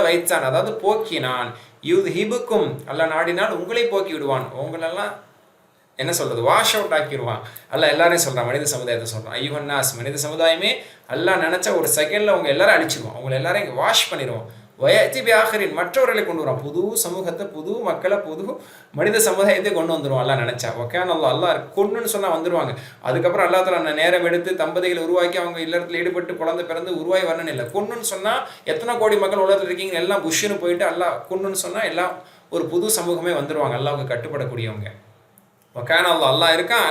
வைத்தான், அதாவது போக்கினான். யூத்ஹிபுக்கும் அல்லாஹ் நாடினால் உங்களை போக்கி விடுவான், உங்களெல்லாம் என்ன சொல்றது, வாஷ் அவுட் ஆக்கிடுவான். அல்லாஹ் எல்லாரையும் சொல்கிறான், மனித சமுதாயத்தை சொல்கிறான். ஐயுஹன்னாஸ், மனித சமுதாயமே அல்லாஹ் நினச்சா ஒரு செகண்டில் அவங்க எல்லாரும் அழிச்சிடுவான், அவங்களை எல்லாரும் இங்கே வாஷ் பண்ணிடுவான். வயத்தி பிஆஹரின், மற்றவர்களை கொண்டு வருவான், புது சமூகத்தை, புது மக்களை, புது மனித சமுதாயத்தை கொண்டு வந்துடுவான் அல்லாஹ் நினச்சா. ஓகேன், அல்லாஹ் கொண்டுன்னு சொன்னால் வந்துடுவாங்க. அதுக்கப்புறம் அல்லாஹ் தஆலா நேரம் எடுத்து தம்பதிகளை உருவாக்கி அவங்க இல்லறத்தில் ஈடுபட்டு குழந்தை பிறந்து உருவாய் வரணும்னு இல்லை. கொண்டுன்னு சொன்னால் எத்தனை கோடி மக்கள் உலகத்தில் இருக்கீங்க எல்லாம் புஷ்ஷுன்னு போயிட்டு அல்லாஹ் கொண்டுன்னு சொன்னால் எல்லாம் ஒரு புது சமூகமே வந்துடுவாங்க, அல்லாஹ்வுக்கு கட்டுப்படக்கூடியவங்க. ஒக்கான அல்லாஹ் இருக்கான்,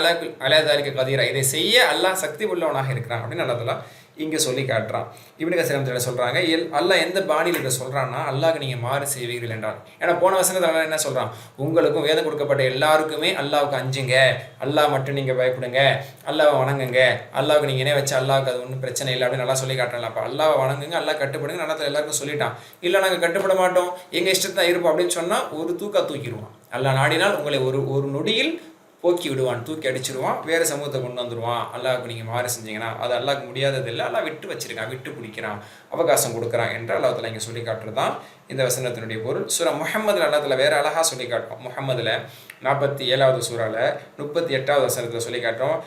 அலா தாலிக கதீரா, இதை செய்ய அல்லாஹ் சக்தி உள்ளவனாக இருக்கிறான் அப்படின்னு அல்லாஹ் தஆலா இங்கே சொல்லி காட்டுறான். இப்னு கஸீர் சொல்கிறாங்க, அல்லாஹ் எந்த பாணியில் இதை சொல்கிறான்னா, அல்லாஹ்க்கு நீங்கள் மாறு செய்வீர்கள் என்றால். ஏன்னா போன வசனத்தில் அல்லாஹ் என்ன சொல்கிறான், உங்களுக்கும் வேதம் கொடுக்கப்பட்ட எல்லாருக்குமே அல்லாஹ்வுக்கு அஞ்சுங்க, அல்லாஹ் மட்டும் நீங்கள் பயப்படுங்க, அல்லாஹ்வை வணங்குங்க, அல்லாஹ்வுக்கு நீங்கள் இணை வச்சு அல்லாஹ்வுக்கு அது ஒன்றும் பிரச்சனை இல்லை அப்படின்னு நல்லா சொல்லி காட்டுறாங்க. அப்போ அல்லாஹ்வை வணங்குங்க, அல்லாஹ் கட்டுப்படுங்க, நல்லா எல்லாருக்கும் சொல்லிட்டான். இல்லை நாங்கள் கட்டுப்பட மாட்டோம், எங்கள் இஷ்டத்தை தான் இருப்போம் அப்படின்னு சொன்னால் ஒரு தூக்கிடுவான். அல்லாஹ் நாடினால் உங்களை ஒரு நொடியில் போக்கி விடுவான், தூக்கி அடிச்சிடுவான், வேறு சமூகத்தை கொண்டு வந்துடுவான். அல்லாஹ்வுக்கு நீங்கள் மாறு செஞ்சீங்கன்னா அது அல்லாஹ்வுக்கு முடியாதது இல்லை, அல்லாஹ் விட்டு வச்சிருக்கான், விட்டு பிடிக்கிறான், அவகாசம் கொடுக்குறான் என்று அல்லாஹ் தஆலா இங்கே சொல்லி காட்டுறதான் இந்த வசனத்தினுடைய பொருள். சூரா முஹம்மதில் அல்லாஹ் தஆலா வேறு அழகாக சொல்லி காட்டுறோம். முஹம்மதில் 47வது சூறாவில் 38வது வசனத்தில் சொல்லி காட்டுறோம்,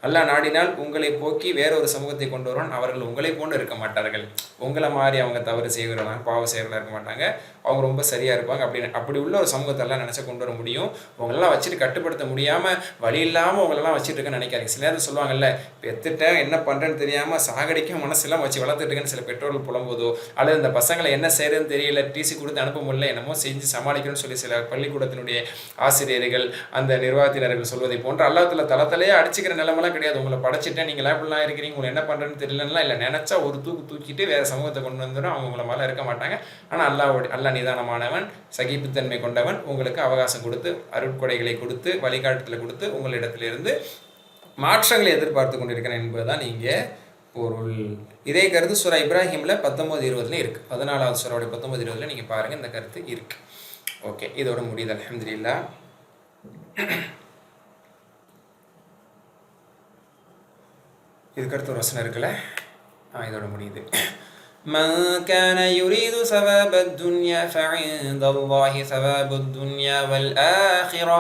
அல்லாஹ் நாடினால் உங்களை போக்கி வேறொரு சமூகத்தை கொண்டு வருவான், அவர்கள் உங்களை போன்று இருக்க மாட்டார்கள். உங்களை மாதிரி அவங்க தவறு செய்கிறவங்க, பாவம் செய்கிறவங்க இருக்க மாட்டாங்க, அவங்க ரொம்ப சரியாக இருப்பாங்க. அப்படி உள்ள ஒரு சமூகத்தை எல்லாம் நினச்சா கொண்டு வர முடியும். உங்களெல்லாம் வச்சுட்டு கட்டுப்படுத்த முடியாமல் வழி இல்லாமல் உங்களெல்லாம் வச்சுட்டு இருக்கேன்னு நினைக்காதீங்க. சில நேரம் சொல்லுவாங்கல்ல, பெற்றுட்டேன் என்ன பண்ணுறேன்னு தெரியாமல் சாகடிக்கும் மனசெல்லாம் வச்சு வளர்த்துட்டுருக்கேன்னு சில பெற்றோர்கள் புலம்போதோ, அல்லது இந்த பசங்களை என்ன செய்கிறதுன்னு தெரியல, டிசி கொடுத்து அனுப்ப முடியல, என்னமோ செஞ்சு சமாளிக்கணும்னு சொல்லி சில பள்ளிக்கூடத்தினுடைய ஆசிரியர்கள் அந்த நிர்வாகத்தினர்கள் சொல்வதை போன்ற அல்லாஹ்வுல தலத்தலையே அடிச்சுக்கிற நிலைமெல்லாம் கிடையாது. உங்களை படைச்சிட்டேன், நீங்கள் இப்படிலாம் இருக்கிறீங்க, உங்களை என்ன பண்ணுறேன்னு தெரியலன்னா இல்லை, நினச்சா ஒரு தூக்கிட்டு வேறு சமூகத்தை கொண்டு வந்துடும், அவங்க உங்களை மேலே இருக்க மாட்டாங்க. ஆனால் அல்லாஹ் நிதானமானவன், சகிப்புத்தன்மை கொண்டவன், உங்களுக்கு அவகாசம் கொடுத்து அருட்கொடைகளை கொடுத்து வழிகாட்டுதலை கொடுத்து உங்களிடத்திலிருந்து மாற்றங்களை எதிர்பார்த்து கொண்டிருக்கிறேன் என்பதுதான் இங்கே பொருள். இதே கருத்து சூரா இப்ராஹிமில் 19-20 இருக்குது. 14வது சூராவுடைய 19-20 நீங்கள் பாருங்கள், இந்த கருத்து இருக்குது. ஓகே, இதோட முடியுது. அல்ஹம்துலில்லாஹ். இதுக்கு அடுத்து ஒரு வசனம் இருக்குல்ல, இதோட முடியுது. من كان يريد ثواب الدنيا فعند الله ثواب الدنيا والآخرة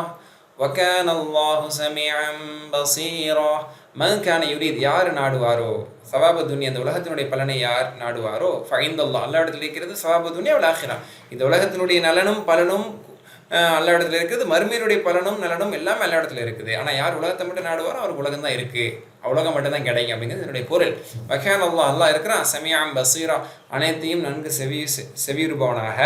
وكان الله سميعا بصيرا. من كان يريد, யார் நாடுவாரோ, சவாப துன்யா, இந்த உலகத்தினுடைய பலனை யார் நாடுவாரோ, ஃபைந்த அல்லாஹ், அல்லா இடத்துல இருக்கிறது சவாப துன்யா வல் ஆখিরা, இந்த உலகத்தினுடைய நலனும் பலனும் அல்லா இடத்துல இருக்குது, மறுமையினுடைய பலனும் நலனும் எல்லாமே எல்லா இடத்துல இருக்குது. ஆனால் யார் உலகத்தை மட்டும் நாடுவாரோ அவருக்கு உலகம் தான் இருக்குது, உலகம் மட்டும் தான் கிடைக்கும் அப்படிங்கிறது என்னுடைய பொருள். வக்கான் அல்லாஹ் இருக்கிறான், சமியாம் பசீரா, அனைத்தையும் நன்கு செவியுறுபவனாக,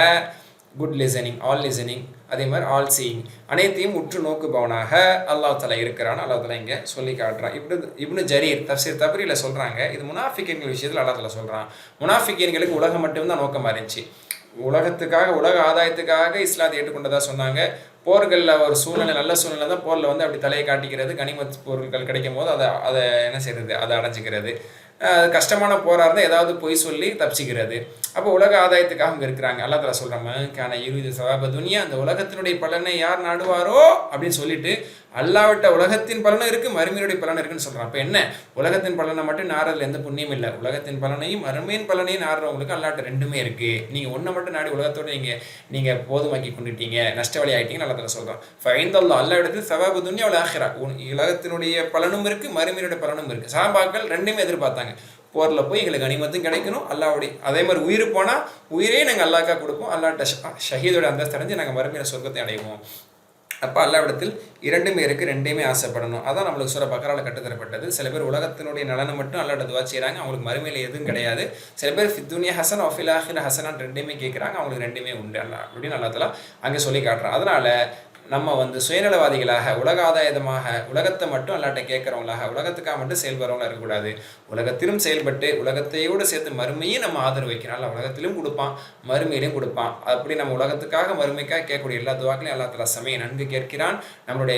குட் லிசனிங், ஆல் லிசனிங், அதே மாதிரி ஆல் சீயிங், அனைத்தையும் உற்று நோக்குபவனாக அல்லாஹ் தஆலா இருக்கிறான். அல்லாஹ் தஆலா இங்கே சொல்லி காட்டுறான். இப்னு ஜரீர் தஃப்சீர் தப்ரீல சொல்கிறாங்க, இது முனாஃபிகீன்கள் விஷயத்தில் அல்லாஹ் தஆலா சொல்கிறான். முனாஃபிகீன்களுக்கு உலகம் மட்டும்தான் நோக்கமாக இருந்துச்சு, உலகத்துக்காக உலக ஆதாயத்துக்காக இஸ்லாத்தை ஏற்றுக்கொண்டதாக சொன்னாங்க. போர்களில் ஒரு சூழ்நிலை, நல்ல சூழ்நிலை தான் போரில் வந்து அப்படி தலையை காட்டிக்கிறது, கனிமத் பொருட்கள் கிடைக்கும் போது அதை என்ன செய்கிறது, அதை அடைஞ்சிக்கிறது. கஷ்டமான போராக இருந்தால் ஏதாவது பொய் சொல்லி தப்பிச்சிக்கிறது. அப்போ உலக ஆதாயத்துக்காக அவங்க இருக்கிறாங்க. அல்லாஹ் தஆலா சொல்கிறாங்க, கான யுரீது சவாப துன்யா, அந்த உலகத்தினுடைய பலனை யார் நாடுவாரோ அப்படின்னு சொல்லிட்டு அல்லாவிட்ட உலகத்தின் பலனும் இருக்குது, மறுமையினுடைய பலனும் இருக்குன்னு சொல்கிறான். அப்போ என்ன, உலகத்தின் பலனை மட்டும் நாடுறதுல எந்த புண்ணியம் இல்லை, உலகத்தின் பலனையும் மறுமையின் பலனையும் நாடுறவங்களுக்கு அல்லாட்ட ரெண்டுமே இருக்குது. நீங்கள் ஒன்றை மட்டும் நாடி உலகத்தோடு நீங்கள் போதுமாக்கி கொண்டுட்டீங்க, நஷ்டவழி ஆகிட்டீங்கன்னு அல்லா சொல்கிறோம். ஃபைந்தல்லா அல்லா இடத்துல சவாபு துன்யா வல் ஆஹிரா, உலகத்தினுடைய பலனும் இருக்குது, மறுமையினுடைய பலனும் இருக்குது. சஹாபாக்கள் ரெண்டுமே எதிர்பார்த்தாங்க. போரில் போய் எங்களுக்கு கனிமத்தும் கிடைக்கணும், அல்லாவுடைய அதே மாதிரி உயிர் போனால் உயிரே நாங்கள் அல்லாக்கா கொடுப்போம், அல்லாட்ட ஷஹீதோட அந்தஸ்து அடைஞ்சு நாங்கள் மறுமையில சொர்க்கத்தை அடைவோம். அப்போ அல்லாவிடத்தில் இரண்டுமே இருக்குது, ரெண்டையுமே ஆசைப்படணும். அதான் நம்மளுக்கு சூரா பக்ராவில் கட்டுத்தரப்பட்டது. சில பேர் உலகத்தினுடைய நலனை மட்டும் அல்லாட்ட துவா செய்கிறாங்க, அவங்களுக்கு மறுமையில் எதுவும் கிடையாது. சில பேர் ஃபித்துனியா ஹசன் ஒஃபில் ஆஹிர் ஹசனான் ரெண்டுமே கேட்குறாங்க, அவங்களுக்கு ரெண்டுமே உண்டு அல்லா அப்படின்னு அல்லாஹ் அங்கே சொல்லி காட்டுறான். அதனால் நம்ம சுயநலவாதிகளாக உலக ஆதாயமாக உலகத்தை மட்டும் அல்லாட்ட கேட்குறவங்களாக உலகத்துக்காக மட்டும் செயல்படுறவங்களா இருக்கக்கூடாது. உலகத்திலும் செயல்பட்டு உலகத்தையோடு சேர்த்து மறுமையும் நம்ம ஆதரவு வைக்கிறோம். அல்ல உலகத்திலும் கொடுப்பான், மறுமையிலையும் கொடுப்பான். அப்படி நம்ம உலகத்துக்காக மறுமைக்காக கேட்கக்கூடிய எல்லா துவாக்களையும் அல்லா தஆலா சமய நன்கு கேட்கிறான். நம்மளுடைய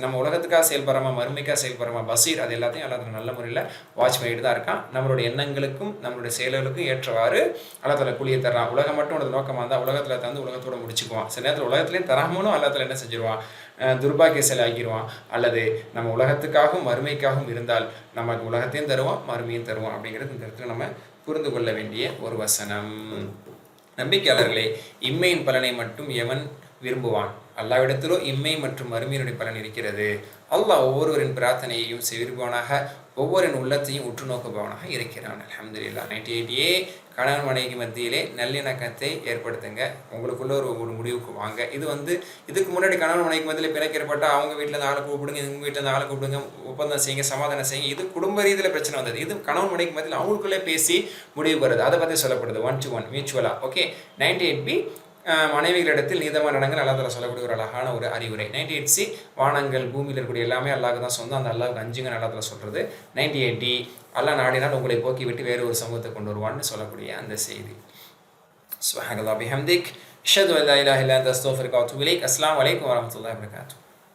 நம்ம உலகத்துக்காக செயல்படுறோமா மறுமைக்காக செயல்படுறோமா பசீர், அது எல்லாத்தையும் அல்லா தஆலா நல்ல முறையில் வாட்ச் பண்ணிட்டு தான் இருக்கான். நம்மளுடைய எண்ணங்களுக்கும் நம்மளுடைய செயல்களுக்கும் ஏற்றவாறு அல்லா தஆலா கூலியை தர்றான். உலகம் மட்டும் உனது நோக்கமாக இருந்தால் உலகத்தில் தந்து உலகத்தோடு முடிச்சுக்குவான். சில நேரத்தில் உலகத்துலேயும் தராமனும் அல்லா தஆலா என்ன செஞ்சிருவான், துர்பாக்கிய செயல் ஆகிடுவான். அல்லது நம்ம உலகத்துக்காகவும் மறுமைக்காகவும் இருந்தால் நமக்கு உலகத்தையும் தருவான், மறுமையும் தருவான். அப்படிங்கிறது இந்த இடத்துல நம்ம புரிந்து கொள்ள வேண்டிய ஒரு வசனம். நம்பிக்கையாளர்களே, இம்மையின் பலனை மட்டும் எவன் விரும்புவான்? அல்லாவிடத்திலோ இம்மை மற்றும் மறுமையினுடைய பலன் இருக்கிறது. அல்லாஹ் ஒவ்வொருவரின் பிரார்த்தனையையும் விரும்புவானாக, ஒவ்வொருவரின் உள்ளத்தையும் உற்று நோக்குபவனாக இருக்கிறான். அல்ஹம்துலில்லாஹ். 98A கணவன் மனைவிக்கு மத்தியிலே நல்லிணக்கத்தை ஏற்படுத்துங்க, உங்களுக்குள்ள ஒரு முடிவுக்கு வாங்க. இதுக்கு முன்னாடி கணவன் மனைவிக்கு மத்தியில் பிணக்கு ஏற்பட்டால் அவங்க வீட்டில் இருந்து ஆளை கூப்பிடுங்க, இவங்க வீட்டில் இருந்து ஆளை கூப்பிடுங்க, ஒப்பந்தம் செய்யுங்க, சமாதானம் செய்யுங்க. இது குடும்ப ரீதியில் பிரச்சனை வந்தது. இது கணவன் மனைவிக்கு மத்தியில் அவங்களுக்குள்ளே பேசி முடிவுக்கு வருது. அதை பற்றி சொல்லப்படுது 1-to-1 மியூச்சுவலாக. ஓகே. 98B மனைவிகளிடத்தில் நீதமாக நடங்கள் அல்லா தஆலா சொல்லக்கூடிய ஒரு அழகான ஒரு அறிவுரை. 98C வானங்கள் பூமியில் இருக்கக்கூடிய எல்லாமே அல்லாஹ்வுக்கு தான் சொந்தம், அந்த அல்லாஹ்வுக்கு அஞ்சுங்க அல்லா தஆலா சொல்கிறது. 98D அல்லாஹ் நாடினால் உங்களை போக்கி விட்டு வேறு ஒரு சமூகத்தை கொண்டு வருவான்னு சொல்லக்கூடிய அந்த செய்தி. சுப்ஹானல்லாஹ் பிஹம்திக் அஷ்ஹது அல்லா இலாஹா இல்லா அன்த அஸ்தக்ஃபிருக வ அத்தூபு இலைக். அஸ்ஸலாமு அலைக்கும் வரஹ்மத்துல்லாஹி வபரகாத்துஹு.